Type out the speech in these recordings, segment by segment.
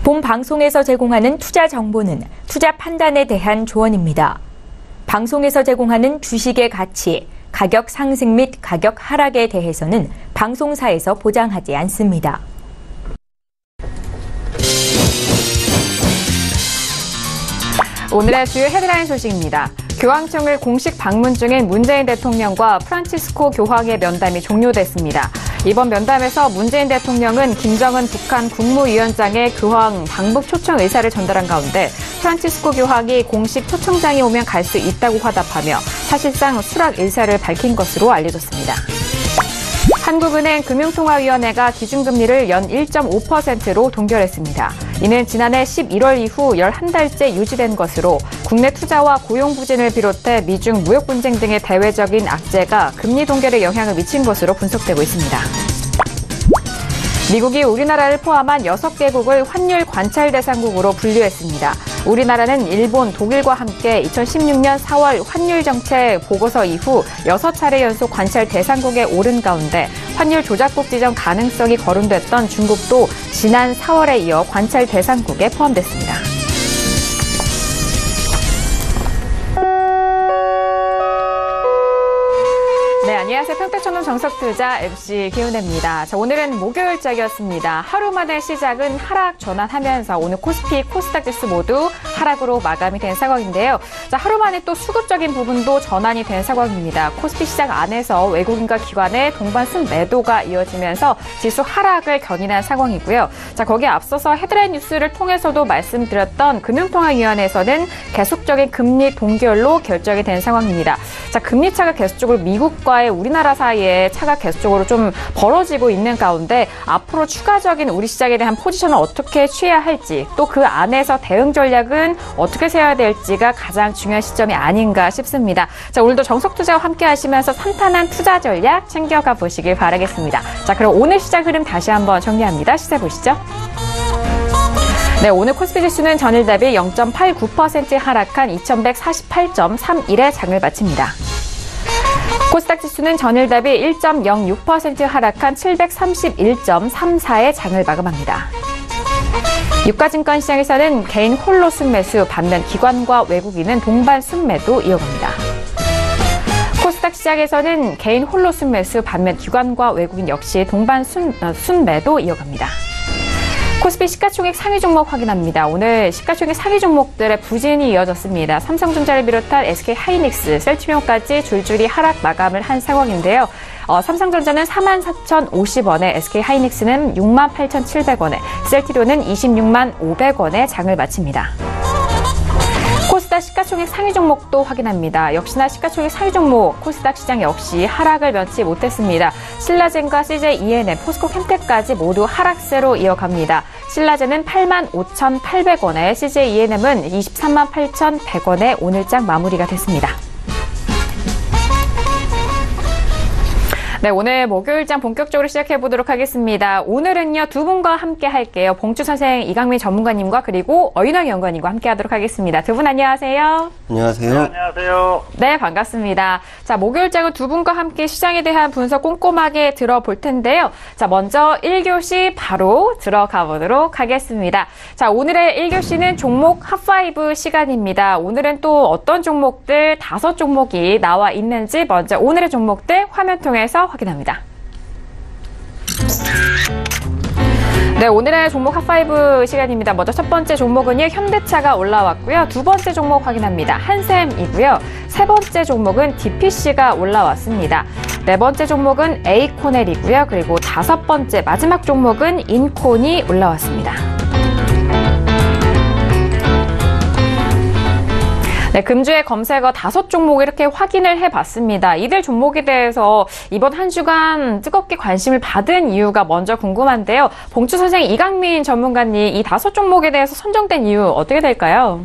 본 방송에서 제공하는 투자 정보는 투자 판단에 대한 조언입니다. 방송에서 제공하는 주식의 가치, 가격 상승 및 가격 하락에 대해서는 방송사에서 보장하지 않습니다. 오늘의 주요 헤드라인 소식입니다. 교황청을 공식 방문 중인 문재인 대통령과 프란치스코 교황의 면담이 종료됐습니다. 이번 면담에서 문재인 대통령은 김정은 북한 국무위원장의 교황 방북 초청 의사를 전달한 가운데 프란치스코 교황이 공식 초청장이 오면 갈 수 있다고 화답하며 사실상 수락 의사를 밝힌 것으로 알려졌습니다. 한국은행 금융통화위원회가 기준금리를 연 1.5%로 동결했습니다. 이는 지난해 11월 이후 11달째 유지된 것으로 국내 투자와 고용 부진을 비롯해 미중 무역 분쟁 등의 대외적인 악재가 금리 동결에 영향을 미친 것으로 분석되고 있습니다. 미국이 우리나라를 포함한 6개국을 환율 관찰 대상국으로 분류했습니다. 우리나라는 일본, 독일과 함께 2016년 4월 환율 정책 보고서 이후 6차례 연속 관찰 대상국에 오른 가운데 환율 조작국 지정 가능성이 거론됐던 중국도 지난 4월에 이어 관찰 대상국에 포함됐습니다. 네, 안녕하세요. 평택천문 정석투자 MC 김은혜입니다. 자, 오늘은 목요일장이었습니다. 하루 만에 시작은 하락 전환하면서 오늘 코스피, 코스닥 지수 모두 하락으로 마감이 된 상황인데요. 자, 하루 만에 또 수급적인 부분도 전환이 된 상황입니다. 코스피 시장 안에서 외국인과 기관의 동반 순매도가 이어지면서 지수 하락을 견인한 상황이고요. 자, 거기에 앞서서 헤드라인 뉴스를 통해서도 말씀드렸던 금융통화위원회에서는 계속적인 금리 동결로 결정이 된 상황입니다. 자, 금리 차가 계속적으로 미국과의 우리나라 사이에 차가 계속적으로 좀 벌어지고 있는 가운데 앞으로 추가적인 우리 시장에 대한 포지션을 어떻게 취해야 할지 또 그 안에서 대응 전략은 어떻게 세워야 될지가 가장 중요한 시점이 아닌가 싶습니다. 자, 오늘도 정석투자와 함께 하시면서 탄탄한 투자 전략 챙겨가 보시길 바라겠습니다. 자, 그럼 오늘 시장 흐름 다시 한번 정리합니다. 시세 보시죠. 네, 오늘 코스피 지수는 전일 대비 0.89% 하락한 2148.31에 장을 마칩니다. 코스닥 지수는 전일 대비 1.06% 하락한 731.34에 장을 마감합니다. 유가증권 시장에서는 개인 홀로 순매수, 반면 기관과 외국인은 동반 순매도 이어갑니다. 코스닥 시장에서는 개인 홀로 순매수, 반면 기관과 외국인 역시 동반 순매도 이어갑니다. 코스피 시가총액 상위 종목 확인합니다. 오늘 시가총액 상위 종목들의 부진이 이어졌습니다. 삼성전자를 비롯한 SK하이닉스, 셀트리온까지 줄줄이 하락 마감을 한 상황인데요. 삼성전자는 44,050원에, SK하이닉스는 68,700원에, 셀트리온은 26500원에 장을 마칩니다. 코스닥 시가총액 상위 종목도 확인합니다. 역시나 시가총액 상위 종목 코스닥 시장 역시 하락을 면치 못했습니다. 신라젠과 CJ-ENM, 포스코캠텍까지 모두 하락세로 이어갑니다. 신라젠은 85,800원에, CJ-ENM은 238,100원에 오늘장 마무리가 됐습니다. 네, 오늘 목요일장 본격적으로 시작해보도록 하겠습니다. 오늘은요, 두 분과 함께 할게요. 봉추 선생, 이강민 전문가님과 그리고 어윤왕 연구원님과 함께 하도록 하겠습니다. 두 분 안녕하세요. 안녕하세요. 네, 안녕하세요. 네, 반갑습니다. 자, 목요일장은 두 분과 함께 시장에 대한 분석 꼼꼼하게 들어볼 텐데요. 자, 먼저 1교시 바로 들어가 보도록 하겠습니다. 자, 오늘의 1교시는 종목 핫5 시간입니다. 오늘은 또 어떤 종목들 5종목이 나와 있는지 먼저 오늘의 종목들 화면 통해서 확인합니다. 네, 오늘의 종목 핫5 시간입니다. 먼저 첫 번째 종목은요, 현대차가 올라왔고요. 두 번째 종목 확인합니다. 한샘이고요. 세 번째 종목은 DPC가 올라왔습니다. 네 번째 종목은 에이코넬이고요. 그리고 다섯 번째 마지막 종목은 인콘이 올라왔습니다. 네, 금주의 검색어 5종목 이렇게 확인을 해봤습니다. 이들 종목에 대해서 이번 한 주간 뜨겁게 관심을 받은 이유가 먼저 궁금한데요. 봉추 선생, 이강민 전문가님, 이 5종목에 대해서 선정된 이유 어떻게 될까요?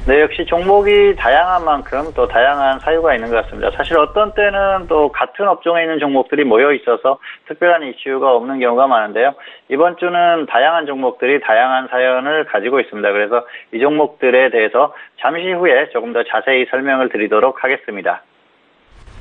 네, 역시 종목이 다양한 만큼 또 다양한 사유가 있는 것 같습니다. 사실 어떤 때는 또 같은 업종에 있는 종목들이 모여 있어서 특별한 이슈가 없는 경우가 많은데요. 이번 주는 다양한 종목들이 다양한 사연을 가지고 있습니다. 그래서 이 종목들에 대해서 잠시 후에 조금 더 자세히 설명을 드리도록 하겠습니다.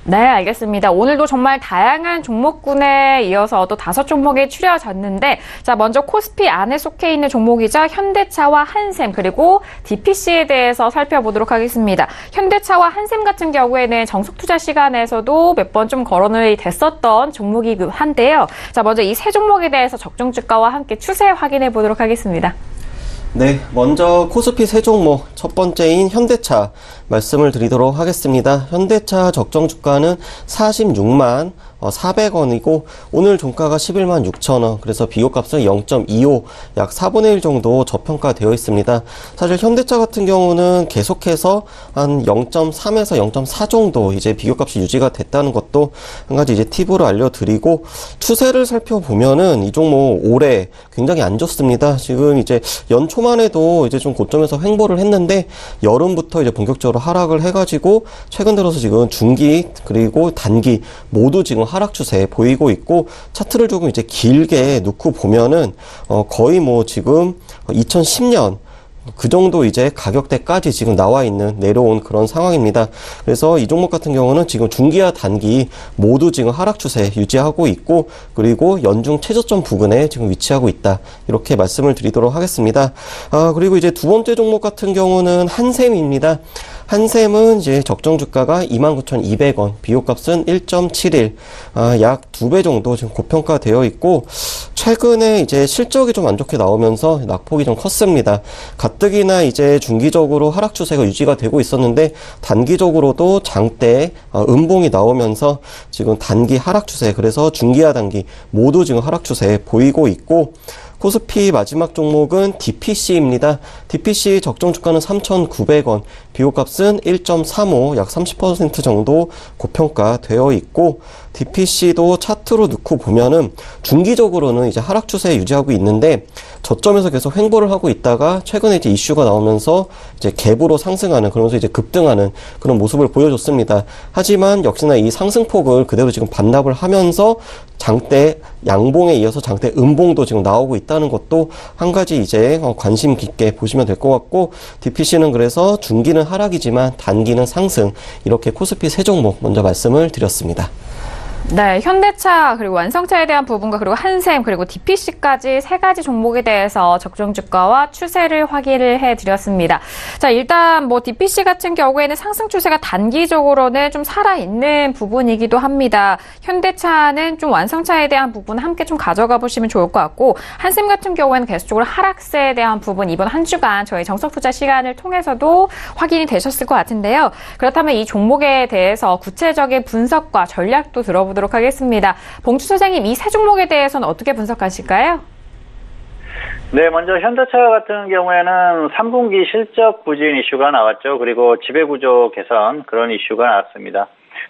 네, 알겠습니다. 오늘도 정말 다양한 종목군에 이어서 또 5종목이 추려졌는데, 자, 먼저 코스피 안에 속해 있는 종목이자 현대차와 한샘, 그리고 DPC에 대해서 살펴보도록 하겠습니다. 현대차와 한샘 같은 경우에는 정석투자 시간에서도 몇 번 좀 거론이 됐었던 종목이긴 한데요. 자, 먼저 이 세 종목에 대해서 적정주가와 함께 추세 확인해 보도록 하겠습니다. 네, 먼저 코스피 세 종목 첫 번째인 현대차 말씀을 드리도록 하겠습니다. 현대차 적정 주가는 46만 400원이고 오늘 종가가 11만 6천원, 그래서 비교값은 0.25, 약 4분의 1 정도 저평가되어 있습니다. 사실 현대차 같은 경우는 계속해서 한 0.3에서 0.4 정도 이제 비교값이 유지가 됐다는 것도 한 가지 이제 팁으로 알려드리고, 추세를 살펴보면은 이 종목 올해 굉장히 안 좋습니다. 지금 이제 연초만 해도 이제 좀 고점에서 횡보를 했는데 여름부터 이제 본격적으로 하락을 해가지고 최근 들어서 지금 중기 그리고 단기 모두 지금 하락 추세 보이고 있고, 차트를 조금 이제 길게 놓고 보면은 거의 뭐 지금 2010년 그 정도 이제 가격대까지 지금 나와 있는 내려온 그런 상황입니다. 그래서 이 종목 같은 경우는 지금 중기와 단기 모두 지금 하락 추세 유지하고 있고, 그리고 연중 최저점 부근에 지금 위치하고 있다, 이렇게 말씀을 드리도록 하겠습니다. 그리고 이제 두 번째 종목 같은 경우는 한샘입니다. 한샘은 이제 적정 주가가 29,200원, 비교값은 1.71, 약 2배 정도 지금 고평가되어 있고, 최근에 이제 실적이 좀 안 좋게 나오면서 낙폭이 좀 컸습니다. 가뜩이나 이제 중기적으로 하락 추세가 유지가 되고 있었는데 단기적으로도 장대 음봉이 나오면서 지금 단기 하락 추세, 그래서 중기와 단기 모두 지금 하락 추세 보이고 있고, 코스피 마지막 종목은 DPC입니다. DPC 적정 주가는 3,900원, 비교값은 1.35, 약 30% 정도 고평가되어 있고, DPC도 차트로 넣고 보면은 중기적으로는 이제 하락 추세 유지하고 있는데 저점에서 계속 횡보를 하고 있다가 최근에 이제 이슈가 나오면서 이제 갭으로 상승하는, 그러면서 이제 급등하는 그런 모습을 보여줬습니다. 하지만 역시나 이 상승폭을 그대로 지금 반납을 하면서 장대 양봉에 이어서 장대 음봉도 지금 나오고 있다는 것도 한 가지 이제 관심 깊게 보시면 될 것 같고, DPC는 그래서 중기는 하락이지만 단기는 상승, 이렇게 코스피 세 종목 먼저 말씀을 드렸습니다. 네, 현대차 그리고 완성차에 대한 부분과 그리고 한샘 그리고 DPC까지 세 가지 종목에 대해서 적정 주가와 추세를 확인을 해드렸습니다. 자, 일단 뭐 DPC 같은 경우에는 상승 추세가 단기적으로는 좀 살아있는 부분이기도 합니다. 현대차는 좀 완성차에 대한 부분 함께 좀 가져가 보시면 좋을 것 같고, 한샘 같은 경우에는 계속적으로 하락세에 대한 부분 이번 한 주간 저희 정석투자 시간을 통해서도 확인이 되셨을 것 같은데요. 그렇다면 이 종목에 대해서 구체적인 분석과 전략도 들어보도록 하겠습니다. 봉주 소장님, 이 세 종목에 대해서는 어떻게 분석하실까요? 네, 먼저 현대차 같은 경우에는 3분기 실적 부진 이슈가 나왔죠. 그리고 지배구조 개선, 그런 이슈가 나왔습니다.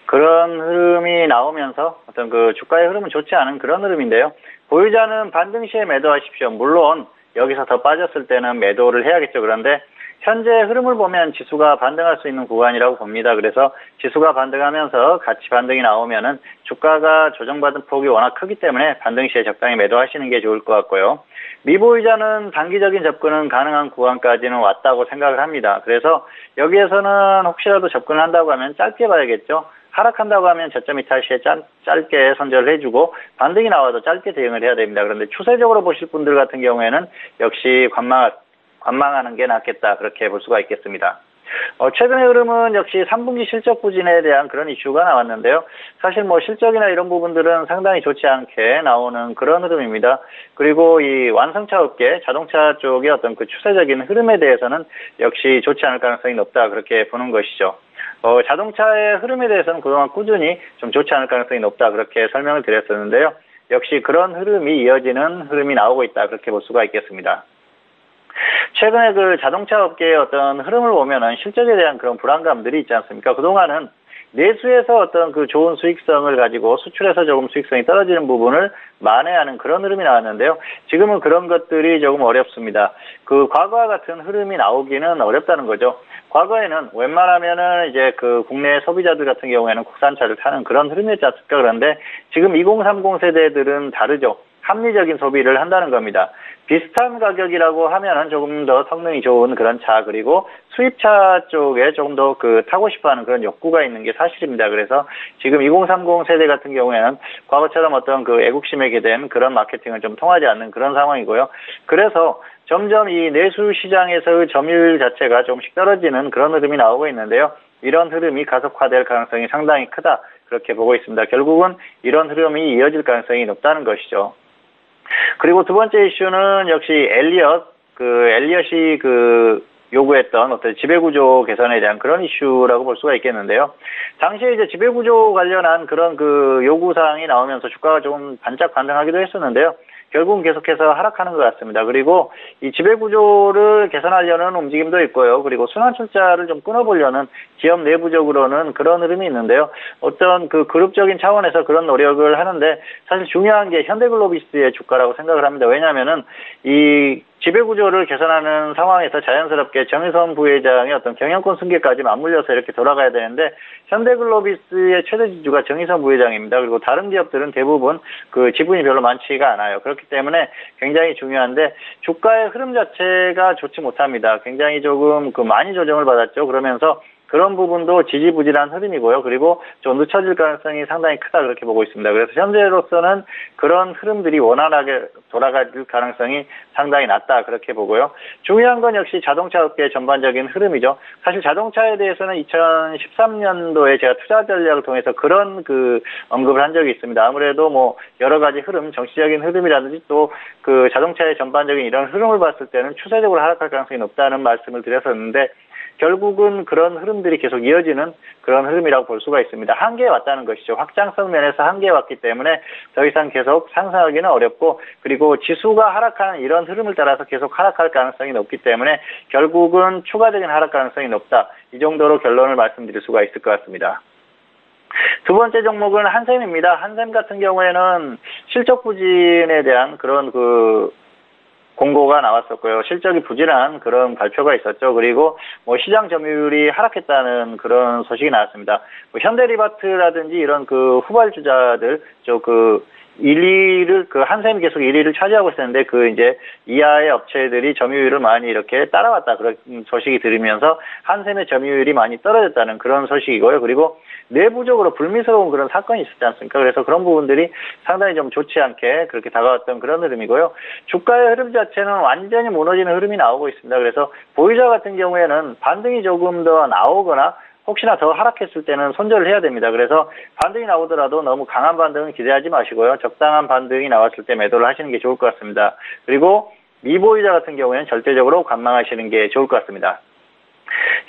그런 흐름이 나오면서 어떤 그 주가의 흐름은 좋지 않은 그런 흐름인데요. 보유자는 반등 시에 매도하십시오. 물론 여기서 더 빠졌을 때는 매도를 해야겠죠. 그런데 현재 흐름을 보면 지수가 반등할 수 있는 구간이라고 봅니다. 그래서 지수가 반등하면서 같이 반등이 나오면은 주가가 조정받은 폭이 워낙 크기 때문에 반등 시에 적당히 매도하시는 게 좋을 것 같고요. 미보유자는 단기적인 접근은 가능한 구간까지는 왔다고 생각을 합니다. 그래서 여기에서는 혹시라도 접근을 한다고 하면 짧게 봐야겠죠. 하락한다고 하면 저점 이탈 시에 짧게 선절을 해주고, 반등이 나와도 짧게 대응을 해야 됩니다. 그런데 추세적으로 보실 분들 같은 경우에는 역시 관망하는 게 낫겠다, 그렇게 볼 수가 있겠습니다. 최근의 흐름은 역시 3분기 실적 부진에 대한 그런 이슈가 나왔는데요. 사실 뭐 실적이나 이런 부분들은 상당히 좋지 않게 나오는 그런 흐름입니다. 그리고 이 완성차 업계, 자동차 쪽의 어떤 그 추세적인 흐름에 대해서는 역시 좋지 않을 가능성이 높다, 그렇게 보는 것이죠. 자동차의 흐름에 대해서는 그동안 꾸준히 좀 좋지 않을 가능성이 높다, 그렇게 설명을 드렸었는데요. 역시 그런 흐름이 이어지는 흐름이 나오고 있다, 그렇게 볼 수가 있겠습니다. 최근에 그 자동차 업계의 어떤 흐름을 보면은 실적에 대한 그런 불안감들이 있지 않습니까? 그동안은 내수에서 어떤 그 좋은 수익성을 가지고 수출에서 조금 수익성이 떨어지는 부분을 만회하는 그런 흐름이 나왔는데요. 지금은 그런 것들이 조금 어렵습니다. 그 과거와 같은 흐름이 나오기는 어렵다는 거죠. 과거에는 웬만하면은 이제 그 국내 소비자들 같은 경우에는 국산차를 타는 그런 흐름이었지 않습니까? 그런데 지금 2030 세대들은 다르죠. 합리적인 소비를 한다는 겁니다. 비슷한 가격이라고 하면은 조금 더 성능이 좋은 그런 차, 그리고 수입차 쪽에 조금 더 타고 싶어 하는 그런 욕구가 있는 게 사실입니다. 그래서 지금 2030 세대 같은 경우에는 과거처럼 어떤 애국심에 기댄 그런 마케팅은 좀 통하지 않는 그런 상황이고요. 그래서 점점 이 내수 시장에서의 점유율 자체가 조금씩 떨어지는 그런 흐름이 나오고 있는데요. 이런 흐름이 가속화될 가능성이 상당히 크다, 그렇게 보고 있습니다. 결국은 이런 흐름이 이어질 가능성이 높다는 것이죠. 그리고 두 번째 이슈는 역시 엘리엇이 요구했던 어떤 지배구조 개선에 대한 그런 이슈라고 볼 수가 있겠는데요. 당시에 이제 지배구조 관련한 그런 요구사항이 나오면서 주가가 좀 반짝 반등하기도 했었는데요. 결국은 계속해서 하락하는 것 같습니다. 그리고 이 지배구조를 개선하려는 움직임도 있고요. 그리고 순환출자를 좀 끊어보려는 기업 내부적으로는 그런 흐름이 있는데요. 어떤 그룹적인 차원에서 그런 노력을 하는데, 사실 중요한 게 현대글로비스의 주가라고 생각을 합니다. 왜냐하면은 이 지배구조를 개선하는 상황에서 자연스럽게 정의선 부회장의 어떤 경영권 승계까지 맞물려서 이렇게 돌아가야 되는데, 현대글로비스의 최대 지주가 정의선 부회장입니다. 그리고 다른 기업들은 대부분 지분이 별로 많지가 않아요. 그렇기 때문에 굉장히 중요한데, 주가의 흐름 자체가 좋지 못합니다. 굉장히 조금 많이 조정을 받았죠. 그러면서 그런 부분도 지지부진한 흐름이고요. 그리고 좀 늦춰질 가능성이 상당히 크다, 그렇게 보고 있습니다. 그래서 현재로서는 그런 흐름들이 원활하게 돌아갈 가능성이 상당히 낮다, 그렇게 보고요. 중요한 건 역시 자동차 업계의 전반적인 흐름이죠. 사실 자동차에 대해서는 2013년도에 제가 투자 전략을 통해서 그런 언급을 한 적이 있습니다. 아무래도 여러 가지 흐름, 정치적인 흐름이라든지 또 자동차의 전반적인 이런 흐름을 봤을 때는 추세적으로 하락할 가능성이 높다는 말씀을 드렸었는데, 결국은 그런 흐름들이 계속 이어지는 그런 흐름이라고 볼 수가 있습니다. 한계에 왔다는 것이죠. 확장성 면에서 한계에 왔기 때문에 더 이상 계속 상승하기는 어렵고, 그리고 지수가 하락하는 이런 흐름을 따라서 계속 하락할 가능성이 높기 때문에 결국은 추가적인 하락 가능성이 높다, 이 정도로 결론을 말씀드릴 수가 있을 것 같습니다. 두 번째 종목은 한샘입니다. 한샘 같은 경우에는 실적 부진에 대한 그런 공고가 나왔었고요. 실적이 부진한 그런 발표가 있었죠. 그리고 시장 점유율이 하락했다는 그런 소식이 나왔습니다. 현대리바트라든지 이런 후발주자들, 1위를, 한샘이 계속 1위를 차지하고 있었는데, 이제 이하의 업체들이 점유율을 많이 이렇게 따라왔다, 그런 소식이 들으면서 한샘의 점유율이 많이 떨어졌다는 그런 소식이고요. 그리고 내부적으로 불미스러운 그런 사건이 있었지 않습니까? 그래서 그런 부분들이 상당히 좀 좋지 않게 그렇게 다가왔던 그런 흐름이고요. 주가의 흐름 자체는 완전히 무너지는 흐름이 나오고 있습니다. 그래서 보이자 같은 경우에는 반등이 조금 더 나오거나 혹시나 더 하락했을 때는 손절을 해야 됩니다. 그래서 반등이 나오더라도 너무 강한 반등은 기대하지 마시고요. 적당한 반등이 나왔을 때 매도를 하시는 게 좋을 것 같습니다. 그리고 미보이자 같은 경우에는 절대적으로 관망하시는 게 좋을 것 같습니다.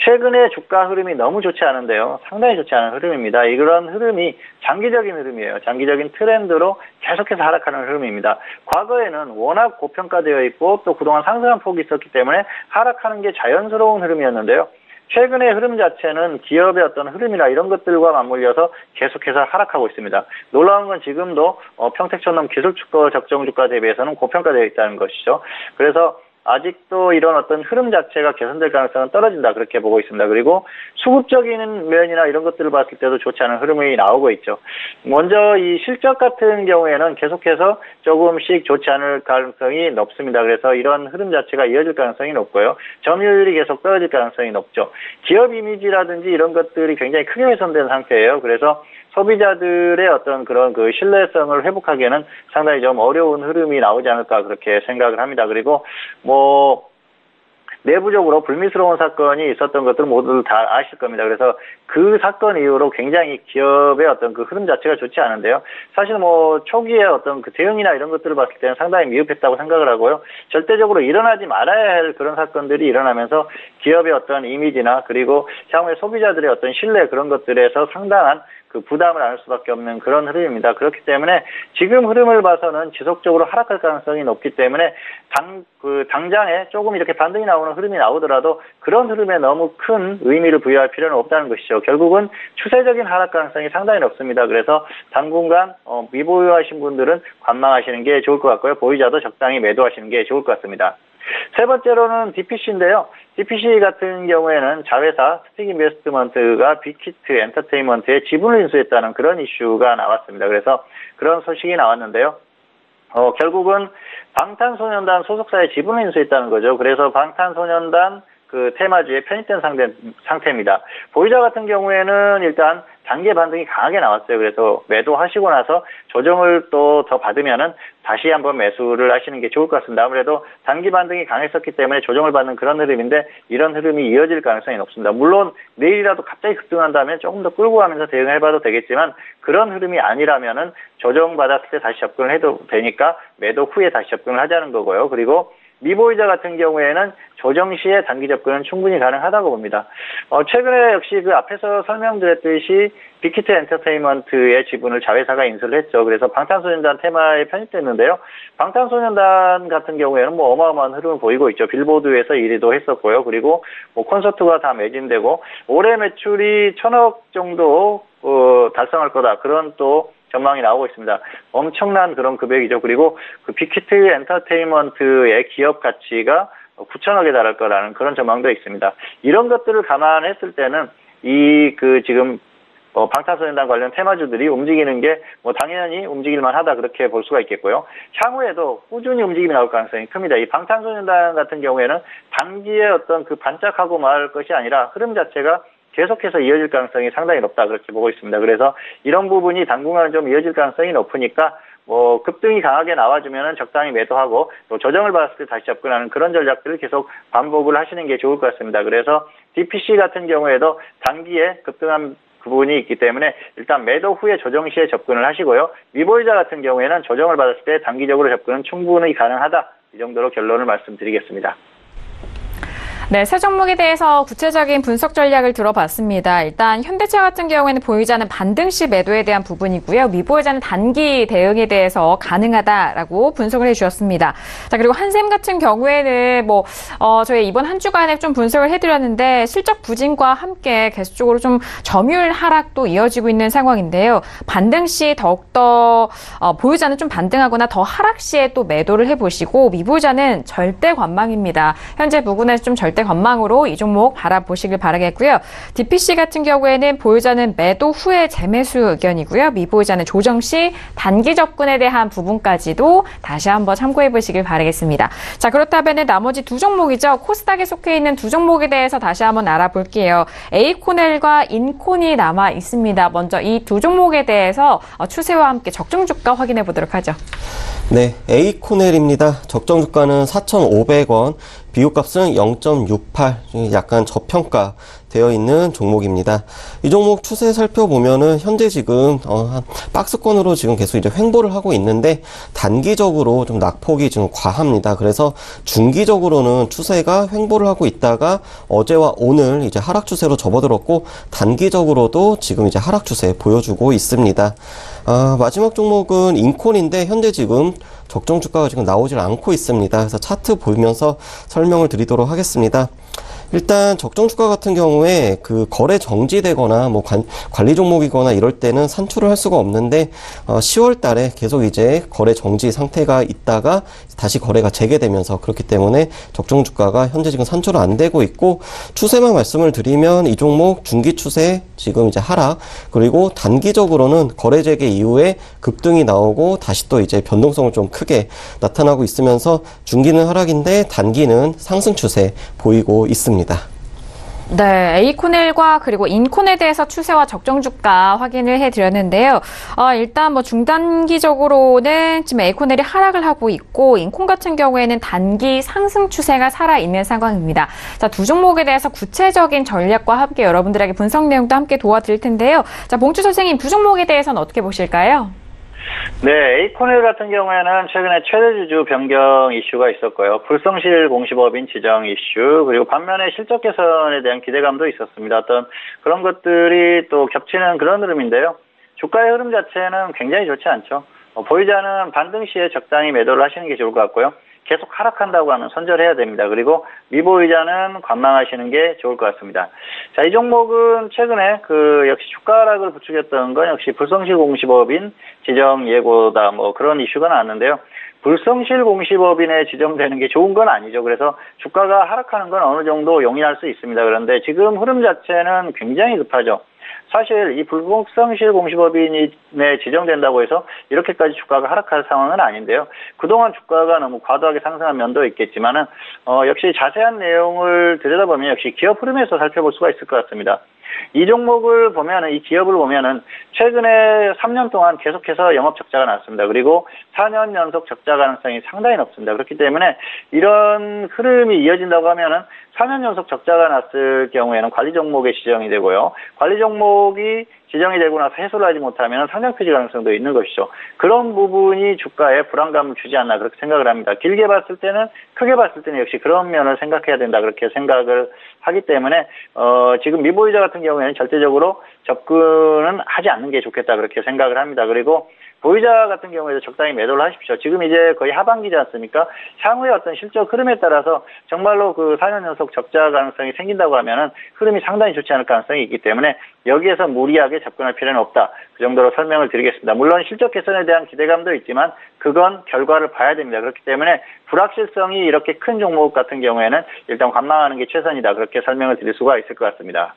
최근에 주가 흐름이 너무 좋지 않은데요. 상당히 좋지 않은 흐름입니다. 이런 흐름이 장기적인 흐름이에요. 장기적인 트렌드로 계속해서 하락하는 흐름입니다. 과거에는 워낙 고평가되어 있고 또 그동안 상승한 폭이 있었기 때문에 하락하는 게 자연스러운 흐름이었는데요. 최근의 흐름 자체는 기업의 어떤 흐름이나 이런 것들과 맞물려서 계속해서 하락하고 있습니다. 놀라운 건 지금도 평택천넘 기술주가 적정주가 대비해서는 고평가되어 있다는 것이죠. 그래서 아직도 이런 어떤 흐름 자체가 개선될 가능성은 떨어진다, 그렇게 보고 있습니다. 그리고 수급적인 면이나 이런 것들을 봤을 때도 좋지 않은 흐름이 나오고 있죠. 먼저 이 실적 같은 경우에는 계속해서 조금씩 좋지 않을 가능성이 높습니다. 그래서 이런 흐름 자체가 이어질 가능성이 높고요. 점유율이 계속 떨어질 가능성이 높죠. 기업 이미지라든지 이런 것들이 굉장히 크게 훼손된 상태예요. 그래서 소비자들의 어떤 그런 신뢰성을 회복하기에는 상당히 좀 어려운 흐름이 나오지 않을까, 그렇게 생각을 합니다. 그리고 내부적으로 불미스러운 사건이 있었던 것들 모두 다 아실 겁니다. 그래서 그 사건 이후로 굉장히 기업의 어떤 흐름 자체가 좋지 않은데요. 사실 초기에 어떤 대응이나 이런 것들을 봤을 때는 상당히 미흡했다고 생각을 하고요. 절대적으로 일어나지 말아야 할 그런 사건들이 일어나면서 기업의 어떤 이미지나 그리고 향후에 소비자들의 어떤 신뢰, 그런 것들에서 상당한 부담을 안을 수밖에 없는 그런 흐름입니다. 그렇기 때문에 지금 흐름을 봐서는 지속적으로 하락할 가능성이 높기 때문에 당장에 조금 이렇게 반등이 나오는 흐름이 나오더라도 그런 흐름에 너무 큰 의미를 부여할 필요는 없다는 것이죠. 결국은 추세적인 하락 가능성이 상당히 높습니다. 그래서 당분간 미보유하신 분들은 관망하시는 게 좋을 것 같고요. 보유자도 적당히 매도하시는 게 좋을 것 같습니다. 세 번째로는 DPC인데요. DPC 같은 경우에는 자회사 스틱인베스트먼트가 빅히트 엔터테인먼트에 지분을 인수했다는 그런 이슈가 나왔습니다. 그래서 그런 소식이 나왔는데요. 결국은 방탄소년단 소속사의 지분을 인수했다는 거죠. 그래서 방탄소년단 그 테마주에 편입된 상태입니다. 보유자 같은 경우에는 일단 단기 반등이 강하게 나왔어요. 그래서 매도하시고 나서 조정을 또 더 받으면은 다시 한번 매수를 하시는 게 좋을 것 같습니다. 아무래도 단기 반등이 강했었기 때문에 조정을 받는 그런 흐름인데 이런 흐름이 이어질 가능성이 높습니다. 물론 내일이라도 갑자기 급등한다면 조금 더 끌고 가면서 대응을 해봐도 되겠지만 그런 흐름이 아니라면은 조정받았을 때 다시 접근을 해도 되니까 매도 후에 다시 접근을 하자는 거고요. 그리고 미보이자 같은 경우에는 조정 시에 단기 접근은 충분히 가능하다고 봅니다. 최근에 역시 그 앞에서 설명드렸듯이 빅히트 엔터테인먼트의 지분을 자회사가 인수를 했죠. 그래서 방탄소년단 테마에 편입됐는데요. 방탄소년단 같은 경우에는 뭐 어마어마한 흐름을 보이고 있죠. 빌보드에서 1위도 했었고요. 그리고 뭐 콘서트가 다 매진되고 올해 매출이 1,000억 정도 달성할 거다. 그런 또 전망이 나오고 있습니다. 엄청난 그런 금액이죠. 그리고 그 빅히트 엔터테인먼트의 기업 가치가 9천억에 달할 거라는 그런 전망도 있습니다. 이런 것들을 감안했을 때는 지금 방탄소년단 관련 테마주들이 움직이는 게 당연히 움직일만 하다 그렇게 볼 수가 있겠고요. 향후에도 꾸준히 움직임이 나올 가능성이 큽니다. 이 방탄소년단 같은 경우에는 단기에 어떤 그 반짝하고 말 것이 아니라 흐름 자체가 계속해서 이어질 가능성이 상당히 높다 그렇게 보고 있습니다. 그래서 이런 부분이 당분간은 좀 이어질 가능성이 높으니까 급등이 강하게 나와주면은 적당히 매도하고 또 조정을 받았을 때 다시 접근하는 그런 전략들을 계속 반복을 하시는 게 좋을 것 같습니다. 그래서 DPC 같은 경우에도 단기에 급등한 부분이 있기 때문에 일단 매도 후에 조정 시에 접근을 하시고요. 미보이자 같은 경우에는 조정을 받았을 때 단기적으로 접근은 충분히 가능하다. 이 정도로 결론을 말씀드리겠습니다. 네, 세 종목에 대해서 구체적인 분석 전략을 들어봤습니다. 일단 현대차 같은 경우에는 보유자는 반등 시 매도에 대한 부분이고요. 미보유자는 단기 대응에 대해서 가능하다라고 분석을 해주셨습니다. 자, 그리고 한샘 같은 경우에는 저희 이번 한 주간에 좀 분석을 해드렸는데 실적 부진과 함께 계속적으로 좀 점유율 하락도 이어지고 있는 상황인데요. 반등 시 더욱더 보유자는 좀 반등하거나 더 하락 시에 또 매도를 해보시고 미보유자는 절대 관망입니다. 현재 부근에서 좀 절대 관망으로 이 종목 바라보시길 바라겠고요. DPC 같은 경우에는 보유자는 매도 후에 재매수 의견이고요. 미보유자는 조정 시 단기 접근에 대한 부분까지도 다시 한번 참고해 보시길 바라겠습니다. 자, 그렇다면 나머지 두 종목이죠. 코스닥에 속해 있는 두 종목에 대해서 다시 한번 알아볼게요. 에이코넬과 인콘이 남아 있습니다. 먼저 이 두 종목에 대해서 추세와 함께 적정 주가 확인해 보도록 하죠. 네, 에이코넬입니다. 적정 주가는 4,500원, 비교값은 0.68, 약간 저평가 되어 있는 종목입니다. 이 종목 추세 살펴보면은 현재 지금 한 박스권으로 지금 계속 이제 횡보를 하고 있는데 단기적으로 좀 낙폭이 좀 과합니다. 그래서 중기적으로는 추세가 횡보를 하고 있다가 어제와 오늘 이제 하락 추세로 접어들었고 단기적으로도 지금 이제 하락 추세 보여주고 있습니다. 마지막 종목은 인콘인데 현재 지금 적정 주가가 지금 나오질 않고 있습니다. 그래서 차트 보면서 설명을 드리도록 하겠습니다. 일단 적정 주가 같은 경우에 그 거래 정지되거나 관리 종목이거나 이럴 때는 산출을 할 수가 없는데 10월 달에 계속 이제 거래 정지 상태가 있다가 다시 거래가 재개되면서 그렇기 때문에 적정 주가가 현재 지금 산출은 안 되고 있고 추세만 말씀을 드리면 이 종목 중기 추세 지금 이제 하락 그리고 단기적으로는 거래 재개 이후에 급등이 나오고 다시 또 이제 변동성을 좀 크게 나타나고 있으면서 중기는 하락인데 단기는 상승 추세 보이고 있습니다. 네, 에이코넬과 그리고 인콘에 대해서 추세와 적정 주가 확인을 해드렸는데요. 일단 중단기적으로는 지금 에이코넬이 하락을 하고 있고 인콘 같은 경우에는 단기 상승 추세가 살아있는 상황입니다. 자, 두 종목에 대해서 구체적인 전략과 함께 여러분들에게 분석 내용도 함께 도와드릴 텐데요. 자, 봉주 선생님, 두 종목에 대해서는 어떻게 보실까요? 네, 에이코넬 같은 경우에는 최근에 최대주주 변경 이슈가 있었고요. 불성실 공시법인 지정 이슈, 그리고 반면에 실적 개선에 대한 기대감도 있었습니다. 어떤 그런 것들이 또 겹치는 그런 흐름인데요. 주가의 흐름 자체는 굉장히 좋지 않죠. 보유자는 반등 시에 적당히 매도를 하시는 게 좋을 것 같고요. 계속 하락한다고 하면 손절해야 됩니다. 그리고 미보유자는 관망하시는 게 좋을 것 같습니다. 자, 이 종목은 최근에 역시 주가 하락을 부추겼던 건 역시 불성실 공시법인 지정 예고다 그런 이슈가 나왔는데요. 불성실 공시법인에 지정되는 게 좋은 건 아니죠. 그래서 주가가 하락하는 건 어느 정도 용인할 수 있습니다. 그런데 지금 흐름 자체는 굉장히 급하죠. 사실 이 불국성실 공시법인에 지정된다고 해서 이렇게까지 주가가 하락할 상황은 아닌데요. 그동안 주가가 너무 과도하게 상승한 면도 있겠지만은 역시 자세한 내용을 들여다보면 역시 기업 흐름에서 살펴볼 수가 있을 것 같습니다. 이 종목을 보면은, 이 기업을 보면은 최근에 3년 동안 계속해서 영업 적자가 났습니다. 그리고 4년 연속 적자 가능성이 상당히 높습니다. 그렇기 때문에 이런 흐름이 이어진다고 하면은 4년 연속 적자가 났을 경우에는 관리 종목에 지정이 되고요. 관리 종목이 지정이 되고 나서 해소를 하지 못하면 상장 폐지 가능성도 있는 것이죠. 그런 부분이 주가에 불안감을 주지 않나 그렇게 생각을 합니다. 길게 봤을 때는, 크게 봤을 때는 역시 그런 면을 생각해야 된다 그렇게 생각을 하기 때문에 지금 미보유자 같은 경우에는 절대적으로 접근은 하지 않는 게 좋겠다 그렇게 생각을 합니다. 그리고 보유자 같은 경우에도 적당히 매도를 하십시오. 지금 이제 거의 하반기지 않습니까? 향후의 어떤 실적 흐름에 따라서 정말로 그 4년 연속 적자 가능성이 생긴다고 하면은 흐름이 상당히 좋지 않을 가능성이 있기 때문에 여기에서 무리하게 접근할 필요는 없다. 그 정도로 설명을 드리겠습니다. 물론 실적 개선에 대한 기대감도 있지만 그건 결과를 봐야 됩니다. 그렇기 때문에 불확실성이 이렇게 큰 종목 같은 경우에는 일단 관망하는 게 최선이다. 그렇게 설명을 드릴 수가 있을 것 같습니다.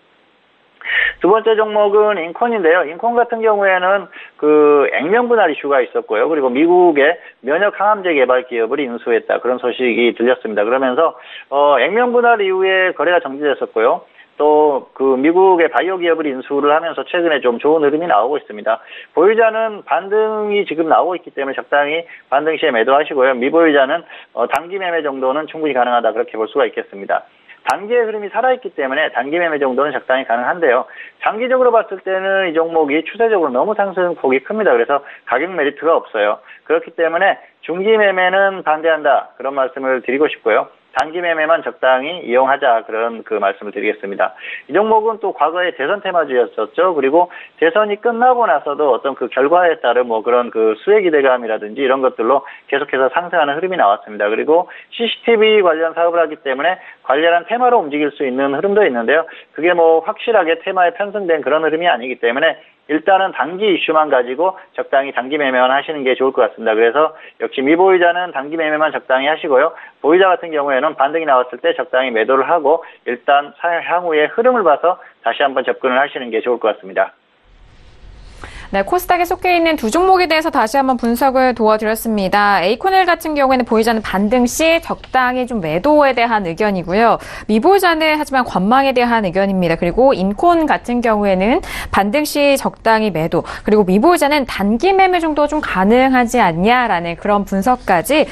두 번째 종목은 인콘인데요. 인콘 같은 경우에는 그 액면 분할 이슈가 있었고요. 그리고 미국의 면역 항암제 개발 기업을 인수했다. 그런 소식이 들렸습니다. 그러면서 액면 분할 이후에 거래가 정지됐었고요. 또 그 미국의 바이오 기업을 인수를 하면서 최근에 좀 좋은 흐름이 나오고 있습니다. 보유자는 반등이 지금 나오고 있기 때문에 적당히 반등 시에 매도하시고요. 미보유자는 단기 매매 정도는 충분히 가능하다. 그렇게 볼 수가 있겠습니다. 단기의 흐름이 살아있기 때문에 단기 매매 정도는 적당히 가능한데요. 장기적으로 봤을 때는 이 종목이 추세적으로 너무 상승폭이 큽니다. 그래서 가격 메리트가 없어요. 그렇기 때문에 중기 매매는 반대한다. 그런 말씀을 드리고 싶고요. 단기 매매만 적당히 이용하자 그런 그 말씀을 드리겠습니다. 이 종목은 또 과거에 대선 테마주였었죠. 그리고 대선이 끝나고 나서도 어떤 그 결과에 따른 뭐 그런 그 수혜 기대감이라든지 이런 것들로 계속해서 상승하는 흐름이 나왔습니다. 그리고 CCTV 관련 사업을 하기 때문에 관련한 테마로 움직일 수 있는 흐름도 있는데요. 그게 뭐 확실하게 테마에 편승된 그런 흐름이 아니기 때문에 일단은 단기 이슈만 가지고 적당히 단기 매매만 하시는 게 좋을 것 같습니다. 그래서 역시 미보유자는 단기 매매만 적당히 하시고요. 보유자 같은 경우에는 반등이 나왔을 때 적당히 매도를 하고 일단 향후의 흐름을 봐서 다시 한번 접근을 하시는 게 좋을 것 같습니다. 네, 코스닥에 속해 있는 두 종목에 대해서 다시 한번 분석을 도와드렸습니다. 에이코넬 같은 경우에는 보유자는 반등 시 적당히 좀 매도에 대한 의견이고요. 미보유자는 하지만 관망에 대한 의견입니다. 그리고 인콘 같은 경우에는 반등 시 적당히 매도, 그리고 미보유자는 단기 매매 정도 좀 가능하지 않냐라는 그런 분석까지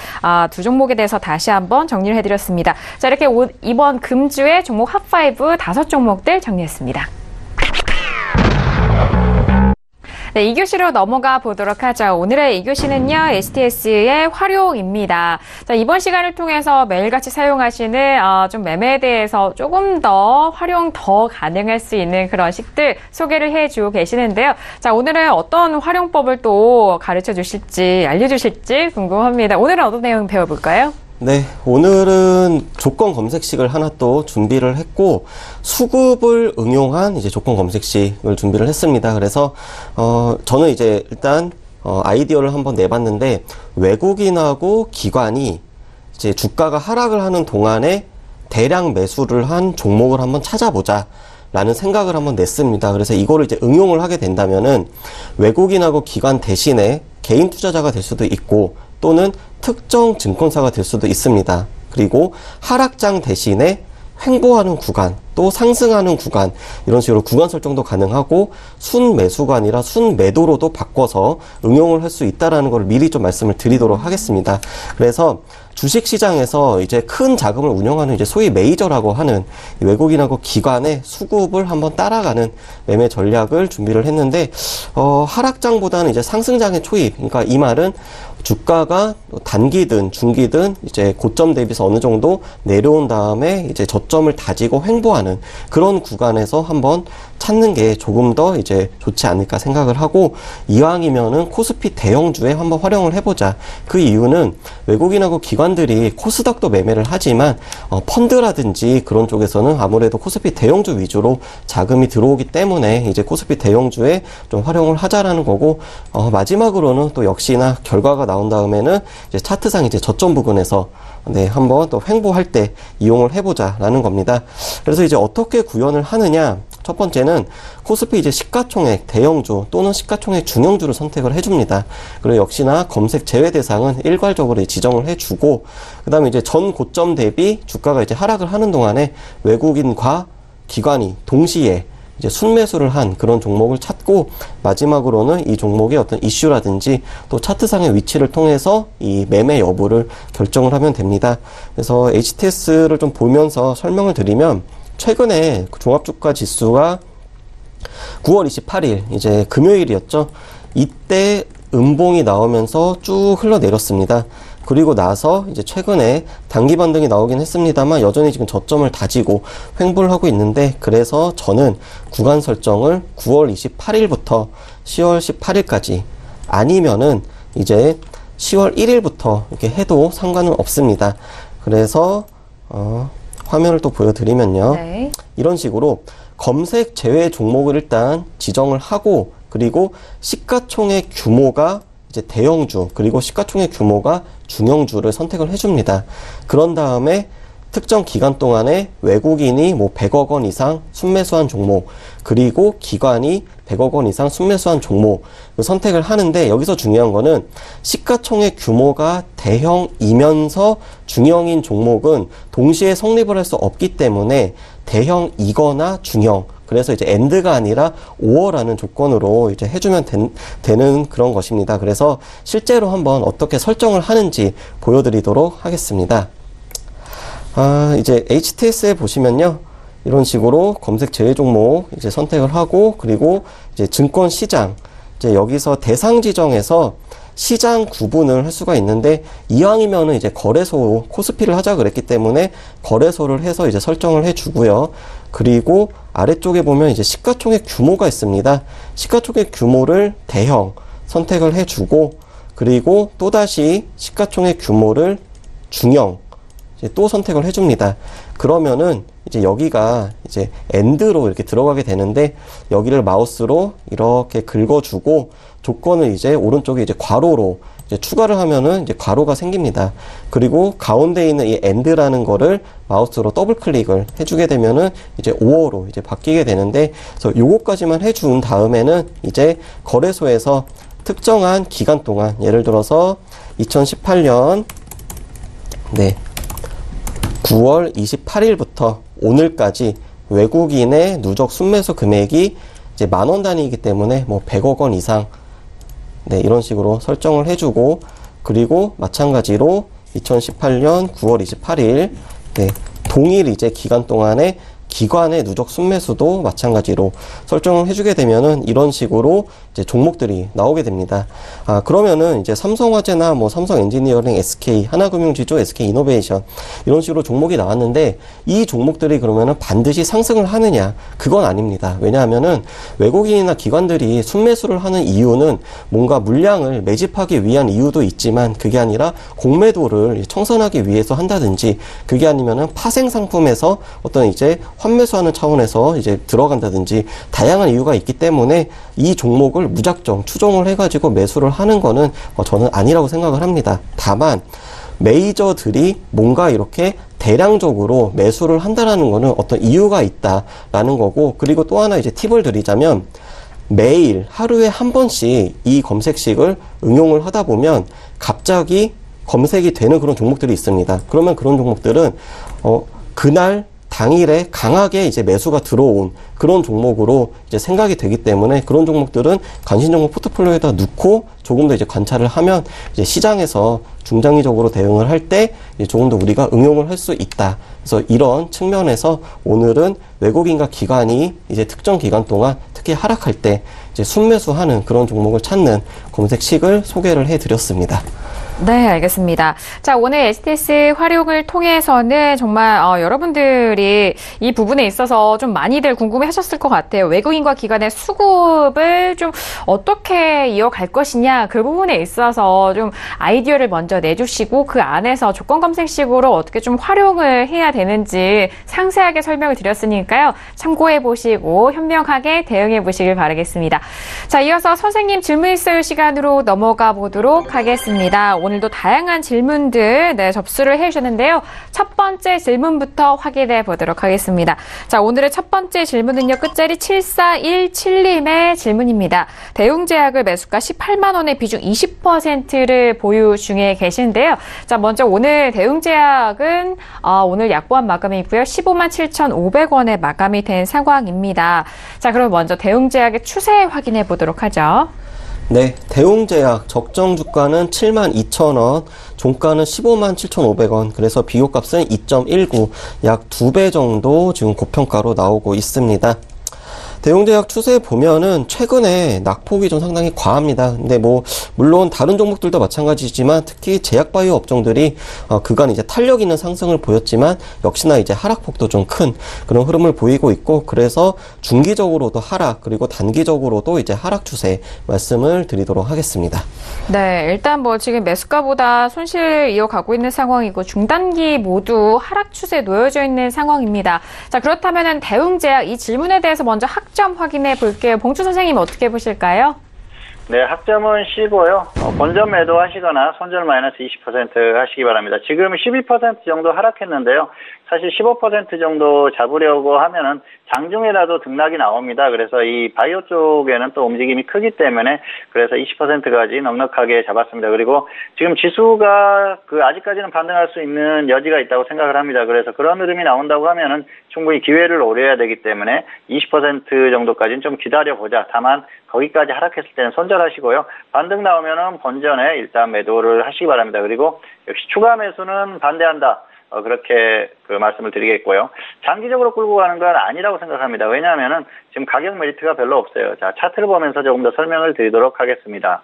두 종목에 대해서 다시 한번 정리를 해드렸습니다. 자, 이렇게 이번 금주의 종목 핫5 5종목들 정리했습니다. 네, 2교시로 넘어가 보도록 하죠. 오늘의 2교시는요, STS의 활용입니다. 자, 이번 시간을 통해서 매일같이 사용하시는, 좀 매매에 대해서 조금 더 활용 더 가능할 수 있는 그런 식들 소개를 해주고 계시는데요. 자, 오늘은 어떤 활용법을 또 가르쳐 주실지, 알려주실지 궁금합니다. 오늘은 어떤 내용 배워볼까요? 네, 오늘은 조건 검색식을 하나 또 준비를 했고, 수급을 응용한 이제 조건 검색식을 준비를 했습니다. 그래서, 저는 이제 일단, 아이디어를 한번 내봤는데, 외국인하고 기관이 이제 주가가 하락을 하는 동안에 대량 매수를 한 종목을 한번 찾아보자. 라는 생각을 한번 냈습니다. 그래서 이거를 이제 응용을 하게 된다면은, 외국인하고 기관 대신에 개인 투자자가 될 수도 있고, 또는 특정 증권사가 될 수도 있습니다. 그리고 하락장 대신에 횡보하는 구간, 또 상승하는 구간, 이런 식으로 구간 설정도 가능하고 순매수가 아니라 순매도로도 바꿔서 응용을 할 수 있다는 걸 미리 좀 말씀을 드리도록 하겠습니다. 그래서 주식시장에서 이제 큰 자금을 운영하는 이제 소위 메이저라고 하는 외국인하고 기관의 수급을 한번 따라가는 매매 전략을 준비를 했는데, 하락장보다는 이제 상승장의 초입, 그러니까 이 말은 주가가 단기든 중기든 이제 고점 대비해서 어느 정도 내려온 다음에 이제 저점을 다지고 횡보하는 그런 구간에서 한번 찾는 게 조금 더 이제 좋지 않을까 생각을 하고, 이왕이면은 코스피 대형주에 한번 활용을 해보자. 그 이유는 외국인하고 기관들이 코스닥도 매매를 하지만 펀드라든지 그런 쪽에서는 아무래도 코스피 대형주 위주로 자금이 들어오기 때문에 이제 코스피 대형주에 좀 활용을 하자라는 거고, 마지막으로는 또 역시나 결과가 나온 다음에는 이제 차트상 이제 저점 부근에서 네, 한번 또 횡보할 때 이용을 해보자라는 겁니다. 그래서 이제 어떻게 구현을 하느냐, 첫 번째는 코스피 이제 시가총액 대형주 또는 시가총액 중형주를 선택을 해줍니다. 그리고 역시나 검색 제외 대상은 일괄적으로 지정을 해주고, 그 다음에 이제 전 고점 대비 주가가 이제 하락을 하는 동안에 외국인과 기관이 동시에 이제 순매수를 한 그런 종목을 찾고, 마지막으로는 이 종목의 어떤 이슈라든지 또 차트상의 위치를 통해서 이 매매 여부를 결정을 하면 됩니다. 그래서 HTS를 좀 보면서 설명을 드리면, 최근에 종합주가 지수가 9월 28일 이제 금요일이었죠. 이때 음봉이 나오면서 쭉 흘러내렸습니다. 그리고 나서 이제 최근에 단기 반등이 나오긴 했습니다만 여전히 지금 저점을 다지고 횡보를 하고 있는데, 그래서 저는 구간 설정을 9월 28일부터 10월 18일까지 아니면은 이제 10월 1일부터 이렇게 해도 상관은 없습니다. 그래서 화면을 또 보여드리면요. 네. 이런 식으로 검색 제외 종목을 일단 지정을 하고, 그리고 시가총액 규모가 이제 대형주, 그리고 시가총액 규모가 중형주를 선택을 해줍니다. 그런 다음에 특정 기간 동안에 외국인이 뭐 100억 원 이상 순매수한 종목, 그리고 기관이 100억 원 이상 순매수한 종목 선택을 하는데, 여기서 중요한 거는 시가총액 규모가 대형이면서 중형인 종목은 동시에 성립을 할 수 없기 때문에 대형이거나 중형, 그래서 이제 AND가 아니라 OR라는 조건으로 이제 해주면 되는 그런 것입니다. 그래서 실제로 한번 어떻게 설정을 하는지 보여드리도록 하겠습니다. 이제 HTS에 보시면요. 이런 식으로 검색 제외 종목 이제 선택을 하고, 그리고 이제 증권 시장, 이제 여기서 대상 지정해서 시장 구분을 할 수가 있는데, 이왕이면은 이제 거래소, 코스피를 하자 그랬기 때문에 거래소를 해서 이제 설정을 해 주고요. 그리고 아래쪽에 보면 이제 시가총액 규모가 있습니다. 시가총액 규모를 대형 선택을 해 주고, 그리고 또다시 시가총액 규모를 중형 이제 또 선택을 해 줍니다. 그러면은 이제 여기가 이제 AND로 이렇게 들어가게 되는데, 여기를 마우스로 이렇게 긁어주고 조건을 이제 오른쪽에 이제 괄호로 이제 추가를 하면은 이제 괄호가 생깁니다. 그리고 가운데 있는 이 AND라는 거를 마우스로 더블 클릭을 해주게 되면은 이제 5어로 이제 바뀌게 되는데, 그래서 요거까지만 해준 다음에는 이제 거래소에서 특정한 기간 동안, 예를 들어서 2018년 9월 28일부터 오늘까지 외국인의 누적 순매수 금액이 이제 10,000원 단위이기 때문에 뭐 100억 원 이상, 이런 식으로 설정을 해주고, 그리고 마찬가지로 2018년 9월 28일 동일 이제 기간 동안에 기관의 누적 순매수도 마찬가지로 설정을 해주게 되면은 이런 식으로 이제 종목들이 나오게 됩니다. 그러면은 이제 삼성화재나 뭐 삼성엔지니어링, SK, 하나금융지주, SK이노베이션 이런 식으로 종목이 나왔는데, 이 종목들이 그러면은 반드시 상승을 하느냐? 그건 아닙니다. 왜냐하면은 외국인이나 기관들이 순매수를 하는 이유는 뭔가 물량을 매집하기 위한 이유도 있지만, 그게 아니라 공매도를 청산하기 위해서 한다든지, 그게 아니면은 파생 상품에서 어떤 이제 환매수하는 차원에서 이제 들어간다든지, 다양한 이유가 있기 때문에 이 종목을 무작정 추종을 해가지고 매수를 하는 거는 저는 아니라고 생각을 합니다. 다만 메이저들이 뭔가 이렇게 대량적으로 매수를 한다라는 거는 어떤 이유가 있다라는 거고, 그리고 또 하나 이제 팁을 드리자면, 매일 하루에 한 번씩 이 검색식을 응용을 하다 보면 갑자기 검색이 되는 그런 종목들이 있습니다. 그러면 그런 종목들은 그날 당일에 강하게 이제 매수가 들어온 그런 종목으로 이제 생각이 되기 때문에, 그런 종목들은 관심 종목 포트폴리오에다 넣고 조금 더 이제 관찰을 하면 이제 시장에서 중장기적으로 대응을 할 때 조금 더 우리가 응용을 할 수 있다. 그래서 이런 측면에서 오늘은 외국인과 기관이 이제 특정 기간 동안 특히 하락할 때 이제 순매수하는 그런 종목을 찾는 검색식을 소개를 해드렸습니다. 네, 알겠습니다. 자, 오늘 HTS 활용을 통해서는 정말 여러분들이 이 부분에 있어서 좀 많이들 궁금해 하셨을 것 같아요. 외국인과 기관의 수급을 좀 어떻게 이어갈 것이냐, 그 부분에 있어서 좀 아이디어를 먼저 내주시고, 그 안에서 조건 검색식으로 어떻게 좀 활용을 해야 되는지 상세하게 설명을 드렸으니까요. 참고해 보시고 현명하게 대응해 보시길 바라겠습니다. 자, 이어서 선생님 질문 있어요 시간으로 넘어가 보도록 하겠습니다. 오늘도 다양한 질문들 접수를 해주셨는데요. 첫 번째 질문부터 확인해 보도록 하겠습니다. 자, 오늘의 첫 번째 질문은요. 끝자리 7417님의 질문입니다. 대웅제약을 매수가 18만 원의 비중 20%를 보유 중에 계신데요. 자, 먼저 오늘 대웅제약은 오늘 약보합 마감이 있고요. 15만 7,500원에 마감이 된 상황입니다. 자, 그럼 먼저 대웅제약의 추세 확인해 보도록 하죠. 네, 대웅제약 적정 주가는 72,000원, 종가는 15만 7,500원, 그래서 비교값은 2.19, 약 2배 정도 지금 고평가로 나오고 있습니다. 대웅제약 추세 보면은 최근에 낙폭이 좀 상당히 과합니다. 근데 물론 다른 종목들도 마찬가지지만 특히 제약바이오 업종들이 그간 이제 탄력 있는 상승을 보였지만 역시나 이제 하락폭도 좀 큰 그런 흐름을 보이고 있고, 그래서 중기적으로도 하락, 그리고 단기적으로도 이제 하락 추세 말씀을 드리도록 하겠습니다. 네, 일단 지금 매수가보다 손실 이어가고 있는 상황이고 중단기 모두 하락 추세에 놓여져 있는 상황입니다. 자, 그렇다면은 대웅제약 이 질문에 대해서 먼저 학점 확인해 볼게요. 봉주 선생님 어떻게 보실까요? 네, 학점은 C고요. 본전 매도하시거나 손절 마이너스 20% 하시기 바랍니다. 지금 12% 정도 하락했는데요. 사실 15% 정도 잡으려고 하면은 장중에라도 등락이 나옵니다. 그래서 이 바이오 쪽에는 또 움직임이 크기 때문에 그래서 20%까지 넉넉하게 잡았습니다. 그리고 지금 지수가 아직까지는 반등할 수 있는 여지가 있다고 생각을 합니다. 그래서 그런 흐름이 나온다고 하면은 충분히 기회를 노려야 되기 때문에 20% 정도까지는 좀 기다려보자. 다만 거기까지 하락했을 때는 손절하시고요. 반등 나오면은 본전에 일단 매도를 하시기 바랍니다. 그리고 역시 추가 매수는 반대한다. 그렇게 말씀을 드리겠고요. 장기적으로 끌고 가는 건 아니라고 생각합니다. 왜냐하면은 지금 가격 메리트가 별로 없어요. 자, 차트를 보면서 조금 더 설명을 드리도록 하겠습니다.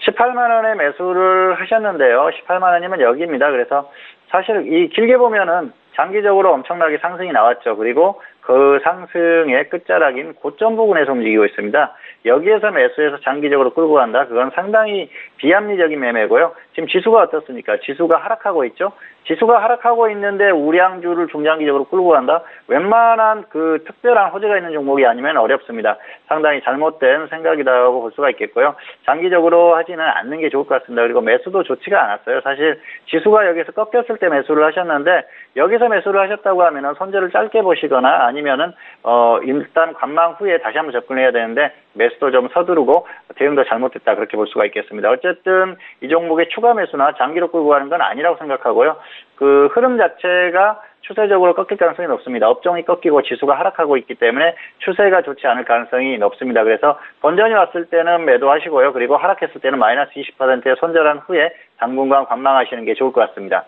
18만 원에 매수를 하셨는데요. 18만 원이면 여기입니다. 그래서 사실 이 길게 보면은 장기적으로 엄청나게 상승이 나왔죠. 그리고 그 상승의 끝자락인 고점 부근에서 움직이고 있습니다. 여기에서 매수해서 장기적으로 끌고 간다? 그건 상당히 비합리적인 매매고요. 지금 지수가 어떻습니까? 지수가 하락하고 있죠? 지수가 하락하고 있는데 우량주를 중장기적으로 끌고 간다? 웬만한 특별한 호재가 있는 종목이 아니면 어렵습니다. 상당히 잘못된 생각이라고 볼 수가 있겠고요. 장기적으로 하지는 않는 게 좋을 것 같습니다. 그리고 매수도 좋지가 않았어요. 사실 지수가 여기서 꺾였을 때 매수를 하셨는데 여기서 매수를 하셨다고 하면은 손절을 짧게 보시거나 아니면은 일단 관망 후에 다시 한번 접근해야 되는데 매수도 좀 서두르고 대응도 잘못됐다, 그렇게 볼 수가 있겠습니다. 어쨌든 이 종목의 추가 매수나 장기로 끌고 가는 건 아니라고 생각하고요. 그 흐름 자체가 추세적으로 꺾일 가능성이 높습니다. 업종이 꺾이고 지수가 하락하고 있기 때문에 추세가 좋지 않을 가능성이 높습니다. 그래서 본전이 왔을 때는 매도하시고요. 그리고 하락했을 때는 마이너스 20%에 손절한 후에 당분간 관망하시는 게 좋을 것 같습니다.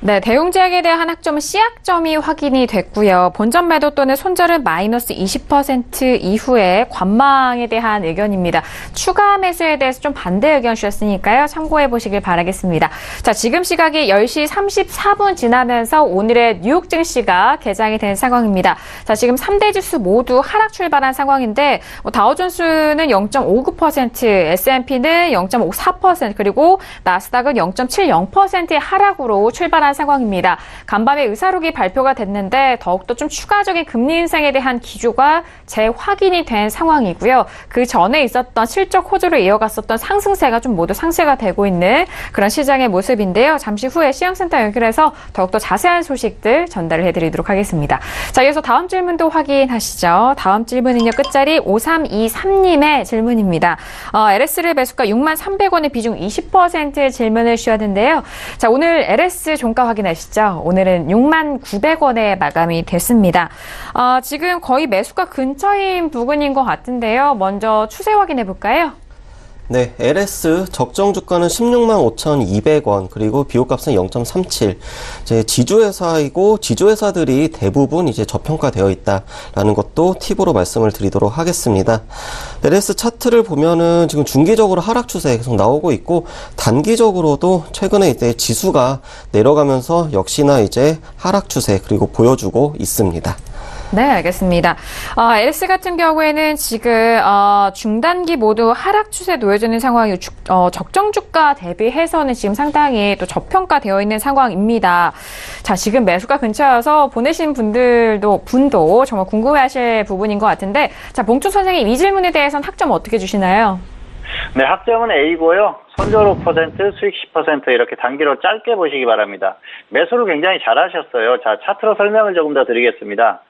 네, 대웅제약에 대한 학점은 C학점이 확인이 됐고요. 본전 매도 또는 손절은 마이너스 20% 이후에 관망에 대한 의견입니다. 추가 매수에 대해서 좀 반대 의견 주셨으니까요. 참고해 보시길 바라겠습니다. 자, 지금 시각이 10시 34분 지나면서 오늘의 뉴욕 증시가 개장이 된 상황입니다. 자, 지금 3대 지수 모두 하락 출발한 상황인데 다우존스는 0.59%, S&P는 0.54%, 그리고 나스닥은 0.70%의 하락으로 출발한 상황입니다. 간밤에 의사록이 발표가 됐는데 더욱더 좀 추가적인 금리 인상에 대한 기조가 재확인이 된 상황이고요. 그 전에 있었던 실적 호조를 이어갔었던 상승세가 좀 모두 상쇄가 되고 있는 그런 시장의 모습인데요. 잠시 후에 시황센터 연결해서 더욱더 자세한 소식들 전달을 해드리도록 하겠습니다. 자, 이어서 다음 질문도 확인하시죠. 다음 질문은요. 끝자리 5323님의 질문입니다. LS를 매수가 6만 300원의 비중 20%의 질문을 주셨는데요. 자, 오늘 LS 종가 확인하시죠. 오늘은 6만 900원에 마감이 됐습니다. 지금 거의 매수가 근처인 부근인 것 같은데요. 먼저 추세 확인해 볼까요? 네, LS 적정 주가는 16만 5,200원, 그리고 비교값은 0.37. 이제 지주회사이고 지주회사들이 대부분 이제 저평가되어 있다라는 것도 팁으로 말씀을 드리도록 하겠습니다. LS 차트를 보면은 지금 중기적으로 하락 추세 계속 나오고 있고, 단기적으로도 최근에 이제 지수가 내려가면서 역시나 이제 하락 추세 그리고 보여주고 있습니다. 네, 알겠습니다. LS 같은 경우에는 지금 중단기 모두 하락 추세에 놓여져 있는 상황이고 적정 주가 대비해서는 지금 상당히 또 저평가되어 있는 상황입니다. 자, 지금 매수가 근처여서 보내신 분도 정말 궁금해하실 부분인 것 같은데, 자, 봉주 선생님 이 질문에 대해서는 학점 어떻게 주시나요? 네, 학점은 A고요. 손절 5%, 수익 10% 이렇게 단기로 짧게 보시기 바랍니다. 매수를 굉장히 잘하셨어요. 자, 차트로 설명을 조금 더 드리겠습니다.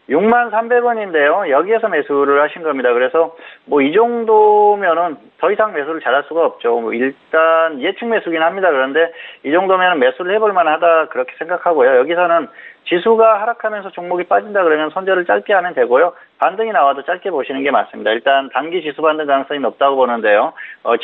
63,300원인데요. 여기에서 매수를 하신 겁니다. 그래서 뭐 이 정도면은 더 이상 매수를 잘할 수가 없죠. 뭐 일단 예측 매수긴 합니다. 그런데 이 정도면 매수를 해볼 만하다 그렇게 생각하고요. 여기서는 지수가 하락하면서 종목이 빠진다 그러면 손절을 짧게 하면 되고요. 반등이 나와도 짧게 보시는 게 맞습니다. 일단 단기 지수 반등 가능성이 높다고 보는데요.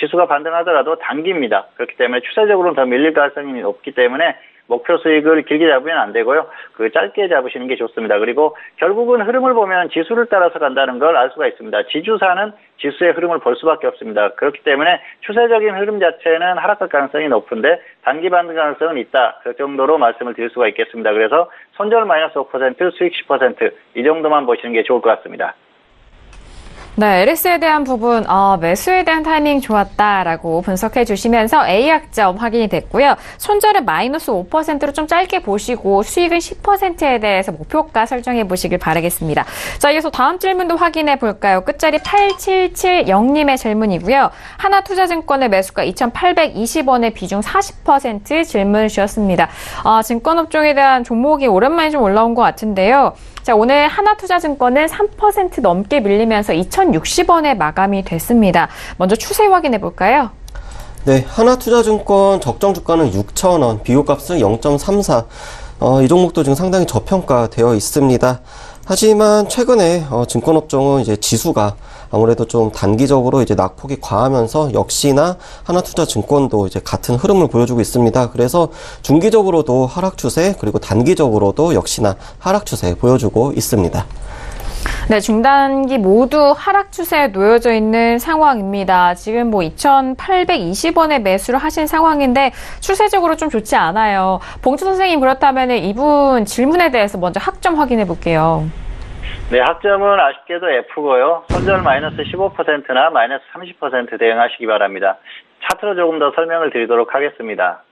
지수가 반등하더라도 단기입니다. 그렇기 때문에 추세적으로는 더 밀릴 가능성이 높기 때문에 목표 수익을 길게 잡으면 안 되고요. 짧게 잡으시는 게 좋습니다. 그리고 결국은 흐름을 보면 지수를 따라서 간다는 걸 알 수가 있습니다. 지주사는 지수의 흐름을 볼 수밖에 없습니다. 그렇기 때문에 추세적인 흐름 자체는 하락할 가능성이 높은데 단기 반등 가능성은 있다. 그 정도로 말씀을 드릴 수가 있겠습니다. 그래서 손절 마이너스 5%, 수익 10% 이 정도만 보시는 게 좋을 것 같습니다. 네, LS에 대한 부분, 매수에 대한 타이밍 좋았다라고 분석해 주시면서 A약점 확인이 됐고요. 손절은 마이너스 5%로 좀 짧게 보시고 수익은 10%에 대해서 목표가 설정해 보시길 바라겠습니다. 자, 이어서 다음 질문도 확인해 볼까요? 끝자리 8770님의 질문이고요. 하나투자증권의 매수가 2,820원의 비중 40% 질문 주셨습니다. 증권업종에 대한 종목이 오랜만에 좀 올라온 것 같은데요. 자, 오늘 하나투자증권은 3% 넘게 밀리면서 2,060원에 마감이 됐습니다. 먼저 추세 확인해 볼까요? 네, 하나투자증권 적정 주가는 6,000원, 비교값은 0.34. 이 종목도 지금 상당히 저평가되어 있습니다. 하지만 최근에 증권업종은 이제 지수가 아무래도 좀 단기적으로 이제 낙폭이 과하면서 역시나 하나투자증권도 이제 같은 흐름을 보여주고 있습니다. 그래서 중기적으로도 하락 추세 그리고 단기적으로도 역시나 하락 추세 보여주고 있습니다. 네, 중단기 모두 하락 추세에 놓여져 있는 상황입니다. 지금 2,820원에 매수를 하신 상황인데 추세적으로 좀 좋지 않아요. 봉주 선생님, 그렇다면 이분 질문에 대해서 먼저 학점 확인해 볼게요. 네, 학점은 아쉽게도 F고요. 손절 마이너스 15%나 마이너스 30% 대응하시기 바랍니다. 차트로 조금 더 설명을 드리도록 하겠습니다.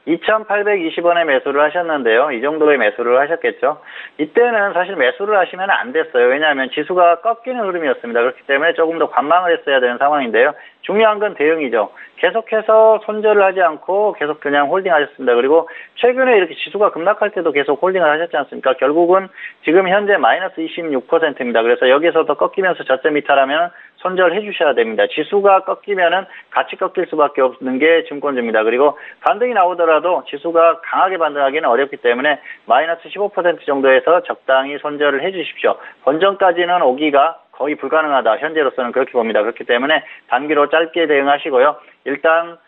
2,820원에 매수를 하셨는데요. 이 정도의 매수를 하셨겠죠. 이때는 사실 매수를 하시면 안 됐어요. 왜냐하면 지수가 꺾이는 흐름이었습니다. 그렇기 때문에 조금 더 관망을 했어야 되는 상황인데요. 중요한 건 대응이죠. 계속해서 손절을 하지 않고 계속 그냥 홀딩 하셨습니다. 그리고 최근에 이렇게 지수가 급락할 때도 계속 홀딩을 하셨지 않습니까? 결국은 지금 현재 마이너스 26%입니다. 그래서 여기서 더 꺾이면서 저점 이탈하면 손절해 주셔야 됩니다. 지수가 꺾이면은 같이 꺾일 수밖에 없는 게 증권주입니다. 그리고 반등이 나오더라도 지수가 강하게 반등하기는 어렵기 때문에 마이너스 15% 정도에서 적당히 손절을 해 주십시오. 본전까지는 오기가 거의 불가능하다. 현재로서는 그렇게 봅니다. 그렇기 때문에 단기로 짧게 대응하시고요. 일단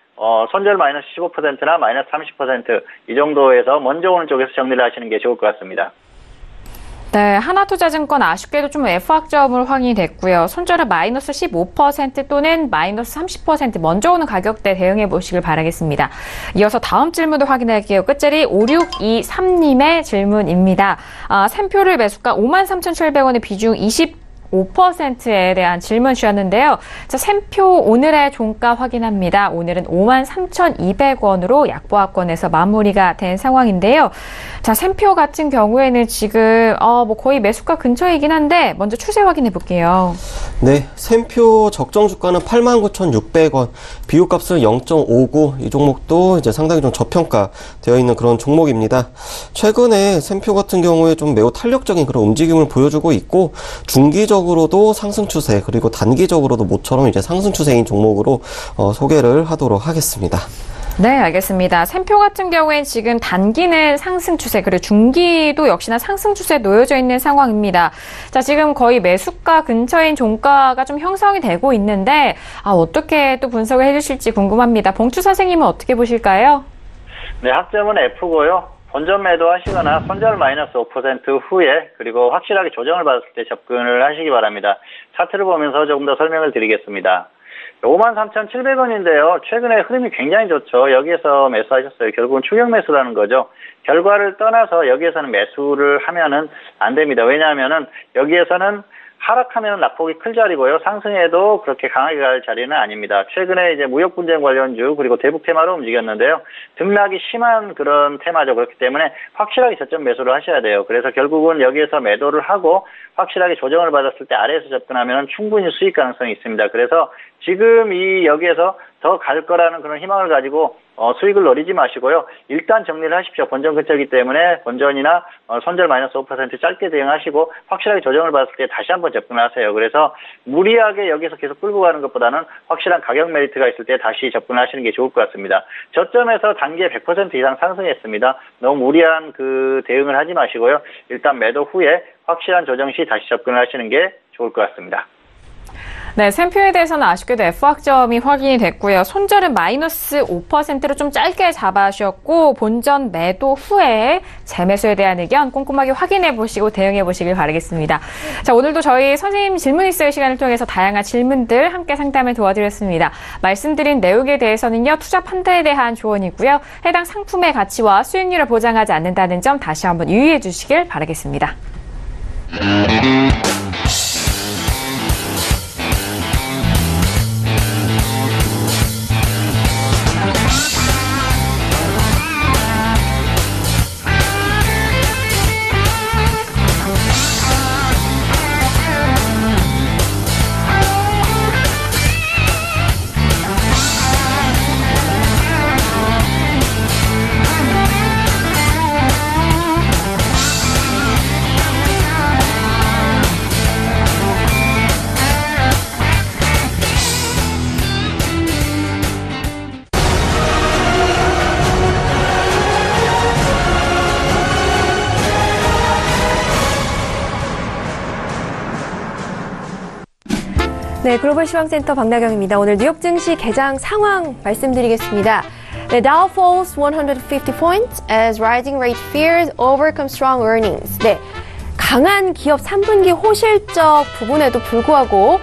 손절 마이너스 15%나 마이너스 30% 이 정도에서 먼저 오는 쪽에서 정리를 하시는 게 좋을 것 같습니다. 네, 하나투자증권 아쉽게도 좀 F학점을 확인이 됐고요. 손절은 마이너스 15% 또는 마이너스 30% 먼저 오는 가격대 대응해 보시길 바라겠습니다. 이어서 다음 질문도 확인할게요. 끝자리 5623님의 질문입니다. 샘표를 매수가 53,700원의 비중 25%에 대한 질문 주셨는데요. 자, 샘표 오늘의 종가 확인합니다. 오늘은 53,200원으로 약보합권에서 마무리가 된 상황인데요. 자, 샘표 같은 경우에는 지금 거의 매수가 근처이긴 한데 먼저 추세 확인해 볼게요. 네, 샘표 적정 주가는 89,600원, 비교값은 0.59. 이 종목도 이제 상당히 좀 저평가 되어 있는 그런 종목입니다. 최근에 샘표 같은 경우에 좀 매우 탄력적인 그런 움직임을 보여주고 있고 중기적으로도 상승 추세 그리고 단기적으로도 모처럼 이제 상승 추세인 종목으로 소개를 하도록 하겠습니다. 네, 알겠습니다. 샘표 같은 경우엔 지금 단기는 상승 추세, 그리고 중기도 역시나 상승 추세에 놓여져 있는 상황입니다. 자, 지금 거의 매수가 근처인 종가가 좀 형성이 되고 있는데, 어떻게 또 분석을 해주실지 궁금합니다. 봉추 선생님은 어떻게 보실까요? 네, 학점은 F고요. 본전 매도하시거나 손절 마이너스 5% 후에 그리고 확실하게 조정을 받았을 때 접근을 하시기 바랍니다. 차트를 보면서 조금 더 설명을 드리겠습니다. 53,700원인데요. 최근에 흐름이 굉장히 좋죠. 여기에서 매수하셨어요. 결국은 추격 매수라는 거죠. 결과를 떠나서 여기에서는 매수를 하면은 안 됩니다. 왜냐하면은 여기에서는 하락하면 낙폭이 클 자리고요. 상승해도 그렇게 강하게 갈 자리는 아닙니다. 최근에 이제 무역 분쟁 관련주 그리고 대북 테마로 움직였는데요. 등락이 심한 그런 테마죠. 그렇기 때문에 확실하게 저점 매수를 하셔야 돼요. 그래서 결국은 여기에서 매도를 하고 확실하게 조정을 받았을 때 아래에서 접근하면 충분히 수익 가능성이 있습니다. 그래서 지금 여기에서 더 갈 거라는 그런 희망을 가지고 수익을 노리지 마시고요. 일단 정리를 하십시오. 본전 근처이기 때문에 본전이나 손절 마이너스 5% 짧게 대응하시고 확실하게 조정을 받았을 때 다시 한번 접근하세요. 그래서 무리하게 여기서 계속 끌고 가는 것보다는 확실한 가격 메리트가 있을 때 다시 접근하시는 게 좋을 것 같습니다. 저점에서 단기에 100% 이상 상승했습니다. 너무 무리한 그 대응을 하지 마시고요. 일단 매도 후에 확실한 조정 시 다시 접근을 하시는 게 좋을 것 같습니다. 네, 샘표에 대해서는 아쉽게도 F확정이 확인이 됐고요. 손절은 마이너스 5%로 좀 짧게 잡아주셨고 본전 매도 후에 재매수에 대한 의견 꼼꼼하게 확인해 보시고 대응해 보시길 바라겠습니다. 자, 오늘도 저희 선생님 질문 있을 시간을 통해서 다양한 질문들 함께 상담을 도와드렸습니다. 말씀드린 내용에 대해서는요, 투자 판단에 대한 조언이고요. 해당 상품의 가치와 수익률을 보장하지 않는다는 점 다시 한번 유의해 주시길 바라겠습니다. 네, 글로벌 시황센터 박나경입니다. 오늘 뉴욕 증시 개장 상황 말씀드리겠습니다. The Dow falls 150 points as rising rate fears overcome strong earnings. 네, 강한 기업 3분기 호실적 부분에도 불구하고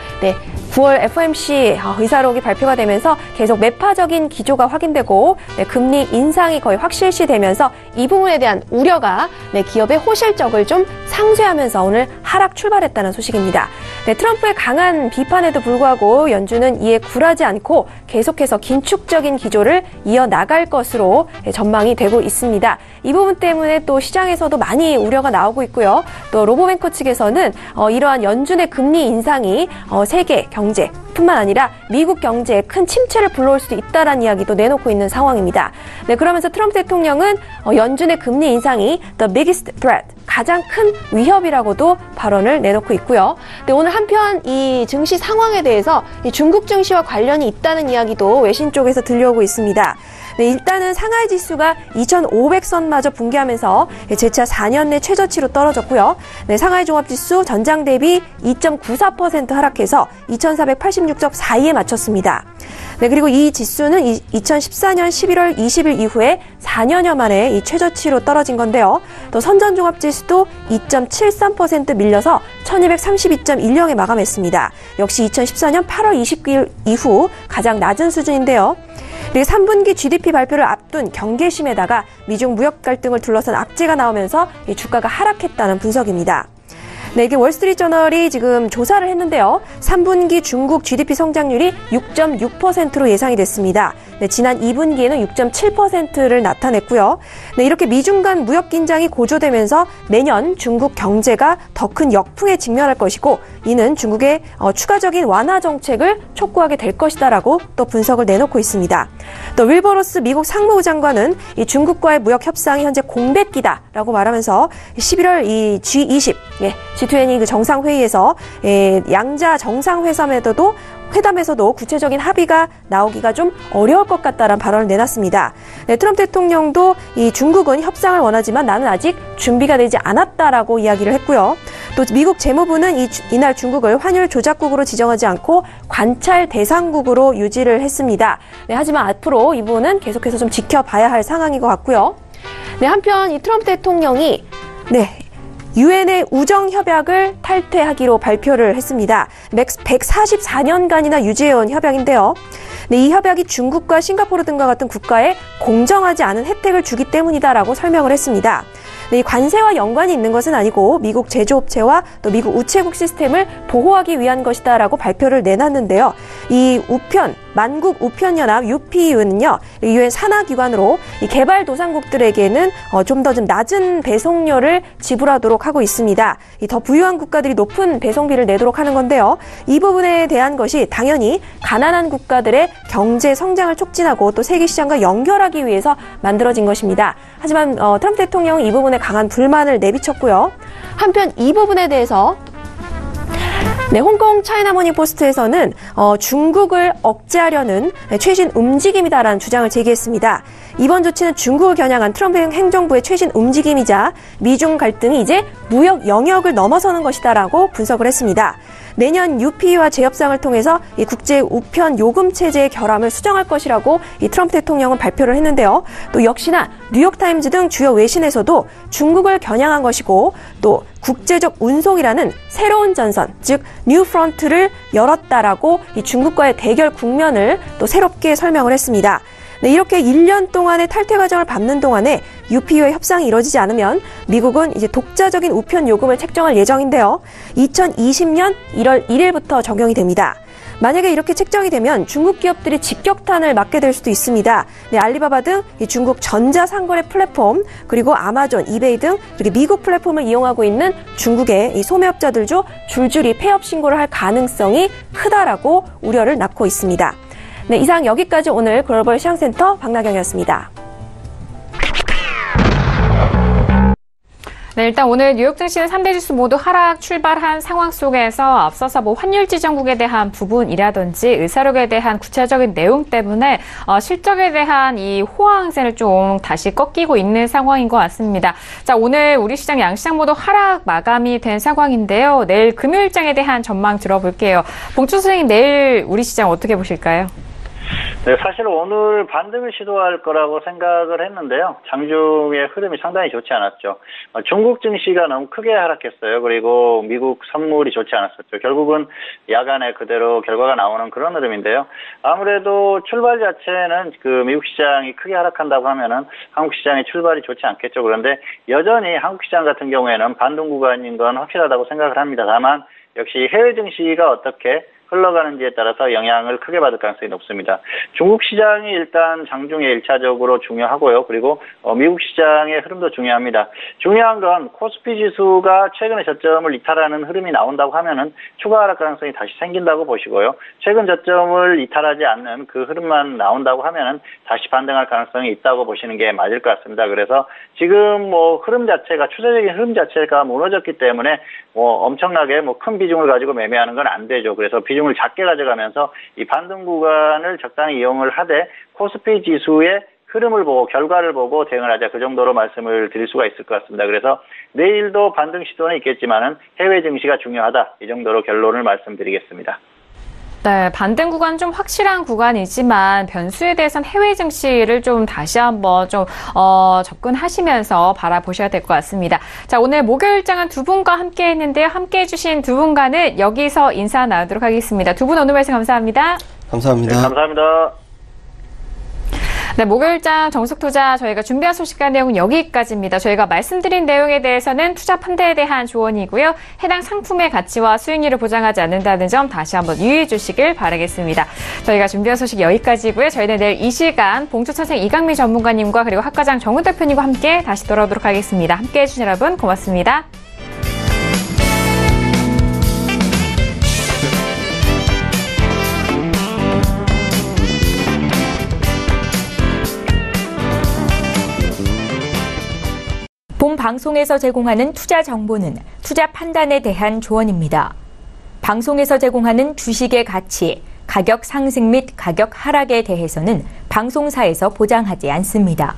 9월 FOMC 의사록이 발표가 되면서 계속 매파적인 기조가 확인되고 금리 인상이 거의 확실시되면서 이 부분에 대한 우려가 기업의 호실적을 좀 상쇄하면서 오늘 하락 출발했다는 소식입니다. 트럼프의 강한 비판에도 불구하고 연준은 이에 굴하지 않고 계속해서 긴축적인 기조를 이어나갈 것으로 전망이 되고 있습니다. 이 부분 때문에 또 시장에서도 많이 우려가 나오고 있고요. 또 로보뱅커 측에서는 이러한 연준의 금리 인상이 세계 경제뿐만 아니라 미국 경제에 큰 침체를 불러올 수도 있다라는 이야기도 내놓고 있는 상황입니다. 네, 그러면서 트럼프 대통령은 연준의 금리 인상이 the biggest threat, 가장 큰 위협이라고도 발언을 내놓고 있고요. 네, 오늘 한편 이 증시 상황에 대해서 이 중국 증시와 관련이 있다는 이야기도 외신 쪽에서 들려오고 있습니다. 네, 일단은 상하이 지수가 2,500선마저 붕괴하면서 재차 4년 내 최저치로 떨어졌고요. 네, 상하이 종합지수 전장 대비 2.94% 하락해서 2,486.42에 맞췄습니다. 네, 그리고 이 지수는 2014년 11월 20일 이후에 4년여 만에 이 최저치로 떨어진 건데요. 또 선전종합지수도 2.73% 밀려서 1232.10에 마감했습니다. 역시 2014년 8월 29일 이후 가장 낮은 수준인데요. 그리고 3분기 GDP 발표를 앞둔 경계심에다가 미중 무역 갈등을 둘러싼 악재가 나오면서 이 주가가 하락했다는 분석입니다. 네, 이게 월스트리트저널이 지금 조사를 했는데요. 3분기 중국 GDP 성장률이 6.6%로 예상이 됐습니다. 네, 지난 2분기에는 6.7%를 나타냈고요. 네, 이렇게 미중 간 무역 긴장이 고조되면서 내년 중국 경제가 더 큰 역풍에 직면할 것이고 이는 중국의 추가적인 완화 정책을 촉구하게 될 것이다라고 또 분석을 내놓고 있습니다. 또 윌버로스 미국 상무부 장관은 이 중국과의 무역 협상이 현재 공백기다라고 말하면서 11월 이 G20, G20 그 정상회의에서 양자 정상회담에서도 구체적인 합의가 나오기가 좀 어려울 것 같다라는 발언을 내놨습니다. 네, 트럼프 대통령도 이 중국은 협상을 원하지만 나는 아직 준비가 되지 않았다라고 이야기를 했고요. 또 미국 재무부는 이날 중국을 환율 조작국으로 지정하지 않고 관찰 대상국으로 유지를 했습니다. 네, 하지만 앞으로 이 부분은 계속해서 좀 지켜봐야 할 상황인 것 같고요. 네, 한편 이 트럼프 대통령이 유엔의 우정협약을 탈퇴하기로 발표를 했습니다. 144년간이나 유지해온 협약인데요. 네, 이 협약이 중국과 싱가포르 등과 같은 국가에 공정하지 않은 혜택을 주기 때문이다라고 설명을 했습니다. 네, 이 관세와 연관이 있는 것은 아니고 미국 제조업체와 또 미국 우체국 시스템을 보호하기 위한 것이다라고 발표를 내놨는데요. 이 우편 만국 우편연합 UPU는요, 유엔 산하기관으로 이 개발도상국들에게는 좀 더 낮은 배송료를 지불하도록 하고 있습니다. 이 더 부유한 국가들이 높은 배송비를 내도록 하는 건데요. 이 부분에 대한 것이 당연히 가난한 국가들의 경제 성장을 촉진하고 또 세계 시장과 연결하기 위해서 만들어진 것입니다. 하지만 트럼프 대통령은 이 부분에 강한 불만을 내비쳤고요. 한편 이 부분에 대해서 홍콩 차이나 모닝 포스트에서는 중국을 억제하려는 최신 움직임이다라는 주장을 제기했습니다. 이번 조치는 중국을 겨냥한 트럼프 행정부의 최신 움직임이자 미중 갈등이 이제 무역 영역을 넘어서는 것이다라고 분석을 했습니다. 내년 UP와 재협상을 통해서 이 국제 우편 요금 체제의 결함을 수정할 것이라고 이 트럼프 대통령은 발표를 했는데요. 또 역시나 뉴욕타임즈 등 주요 외신에서도 중국을 겨냥한 것이고 또 국제적 운송이라는 새로운 전선, 즉 뉴 프런트를 열었다라고 이 중국과의 대결 국면을 또 새롭게 설명을 했습니다. 네, 이렇게 1년 동안의 탈퇴 과정을 밟는 동안에 UPU의 협상이 이뤄지지 않으면 미국은 이제 독자적인 우편 요금을 책정할 예정인데요. 2020년 1월 1일부터 적용이 됩니다. 만약에 이렇게 책정이 되면 중국 기업들이 직격탄을 맞게 될 수도 있습니다. 네, 알리바바 등 이 중국 전자상거래 플랫폼 그리고 아마존, 이베이 등 이렇게 미국 플랫폼을 이용하고 있는 중국의 이 소매업자들도 줄줄이 폐업 신고를 할 가능성이 크다라고 우려를 낳고 있습니다. 네, 이상 여기까지 오늘 글로벌 시황센터 박나경이었습니다. 네, 일단 오늘 뉴욕 증시는 3대 지수 모두 하락 출발한 상황 속에서 앞서서 환율 지정국에 대한 부분이라든지 의사록에 대한 구체적인 내용 때문에 실적에 대한 이 호황세를 좀 다시 꺾이고 있는 상황인 것 같습니다. 자, 오늘 우리 시장 양시장 모두 하락 마감이 된 상황인데요. 내일 금요일장에 대한 전망 들어볼게요. 봉주 선생님, 내일 우리 시장 어떻게 보실까요? 네, 사실 오늘 반등을 시도할 거라고 생각을 했는데요. 장중의 흐름이 상당히 좋지 않았죠. 중국 증시가 너무 크게 하락했어요. 그리고 미국 선물이 좋지 않았었죠. 결국은 야간에 그대로 결과가 나오는 그런 흐름인데요. 아무래도 출발 자체는 그 미국 시장이 크게 하락한다고 하면은 한국 시장의 출발이 좋지 않겠죠. 그런데 여전히 한국 시장 같은 경우에는 반등 구간인 건 확실하다고 생각을 합니다. 다만 역시 해외 증시가 어떻게 흘러가는지에 따라서 영향을 크게 받을 가능성이 높습니다. 중국 시장이 일단 장중에 1차적으로 중요하고요. 그리고 미국 시장의 흐름도 중요합니다. 중요한 건 코스피 지수가 최근에 저점을 이탈하는 흐름이 나온다고 하면은 추가 하락 가능성이 다시 생긴다고 보시고요. 최근 저점을 이탈하지 않는 그 흐름만 나온다고 하면은 다시 반등할 가능성이 있다고 보시는 게 맞을 것 같습니다. 그래서 지금 흐름 자체가 추세적인 흐름 자체가 무너졌기 때문에 엄청나게 큰 비중을 가지고 매매하는 건 안 되죠. 그래서 비중을 작게 가져가면서 이 반등 구간을 적당히 이용을 하되 코스피 지수의 흐름을 보고 결과를 보고 대응을 하자, 그 정도로 말씀을 드릴 수가 있을 것 같습니다. 그래서 내일도 반등 시도는 있겠지만은 해외 증시가 중요하다, 이 정도로 결론을 말씀드리겠습니다. 네, 반등 구간 좀 확실한 구간이지만 변수에 대해서는 해외 증시를 좀 다시 한번 좀 접근하시면서 바라보셔야 될 것 같습니다. 자, 오늘 목요일장은 두 분과 함께 했는데요. 함께 해주신 두 분과는 여기서 인사 나누도록 하겠습니다. 두 분 오늘 말씀 감사합니다. 감사합니다. 네, 감사합니다. 네, 목요일장 정석투자 저희가 준비한 소식과 내용은 여기까지입니다. 저희가 말씀드린 내용에 대해서는 투자 판단에 대한 조언이고요. 해당 상품의 가치와 수익률을 보장하지 않는다는 점 다시 한번 유의해 주시길 바라겠습니다. 저희가 준비한 소식 여기까지고요. 저희는 내일 이 시간 봉투차생 이강미 전문가님과 그리고 학과장 정은 대표님과 함께 다시 돌아오도록 하겠습니다. 함께해 주신 여러분 고맙습니다. 본 방송에서 제공하는 투자 정보는 투자 판단에 대한 조언입니다. 방송에서 제공하는 주식의 가치, 가격 상승 및 가격 하락에 대해서는 방송사에서 보장하지 않습니다.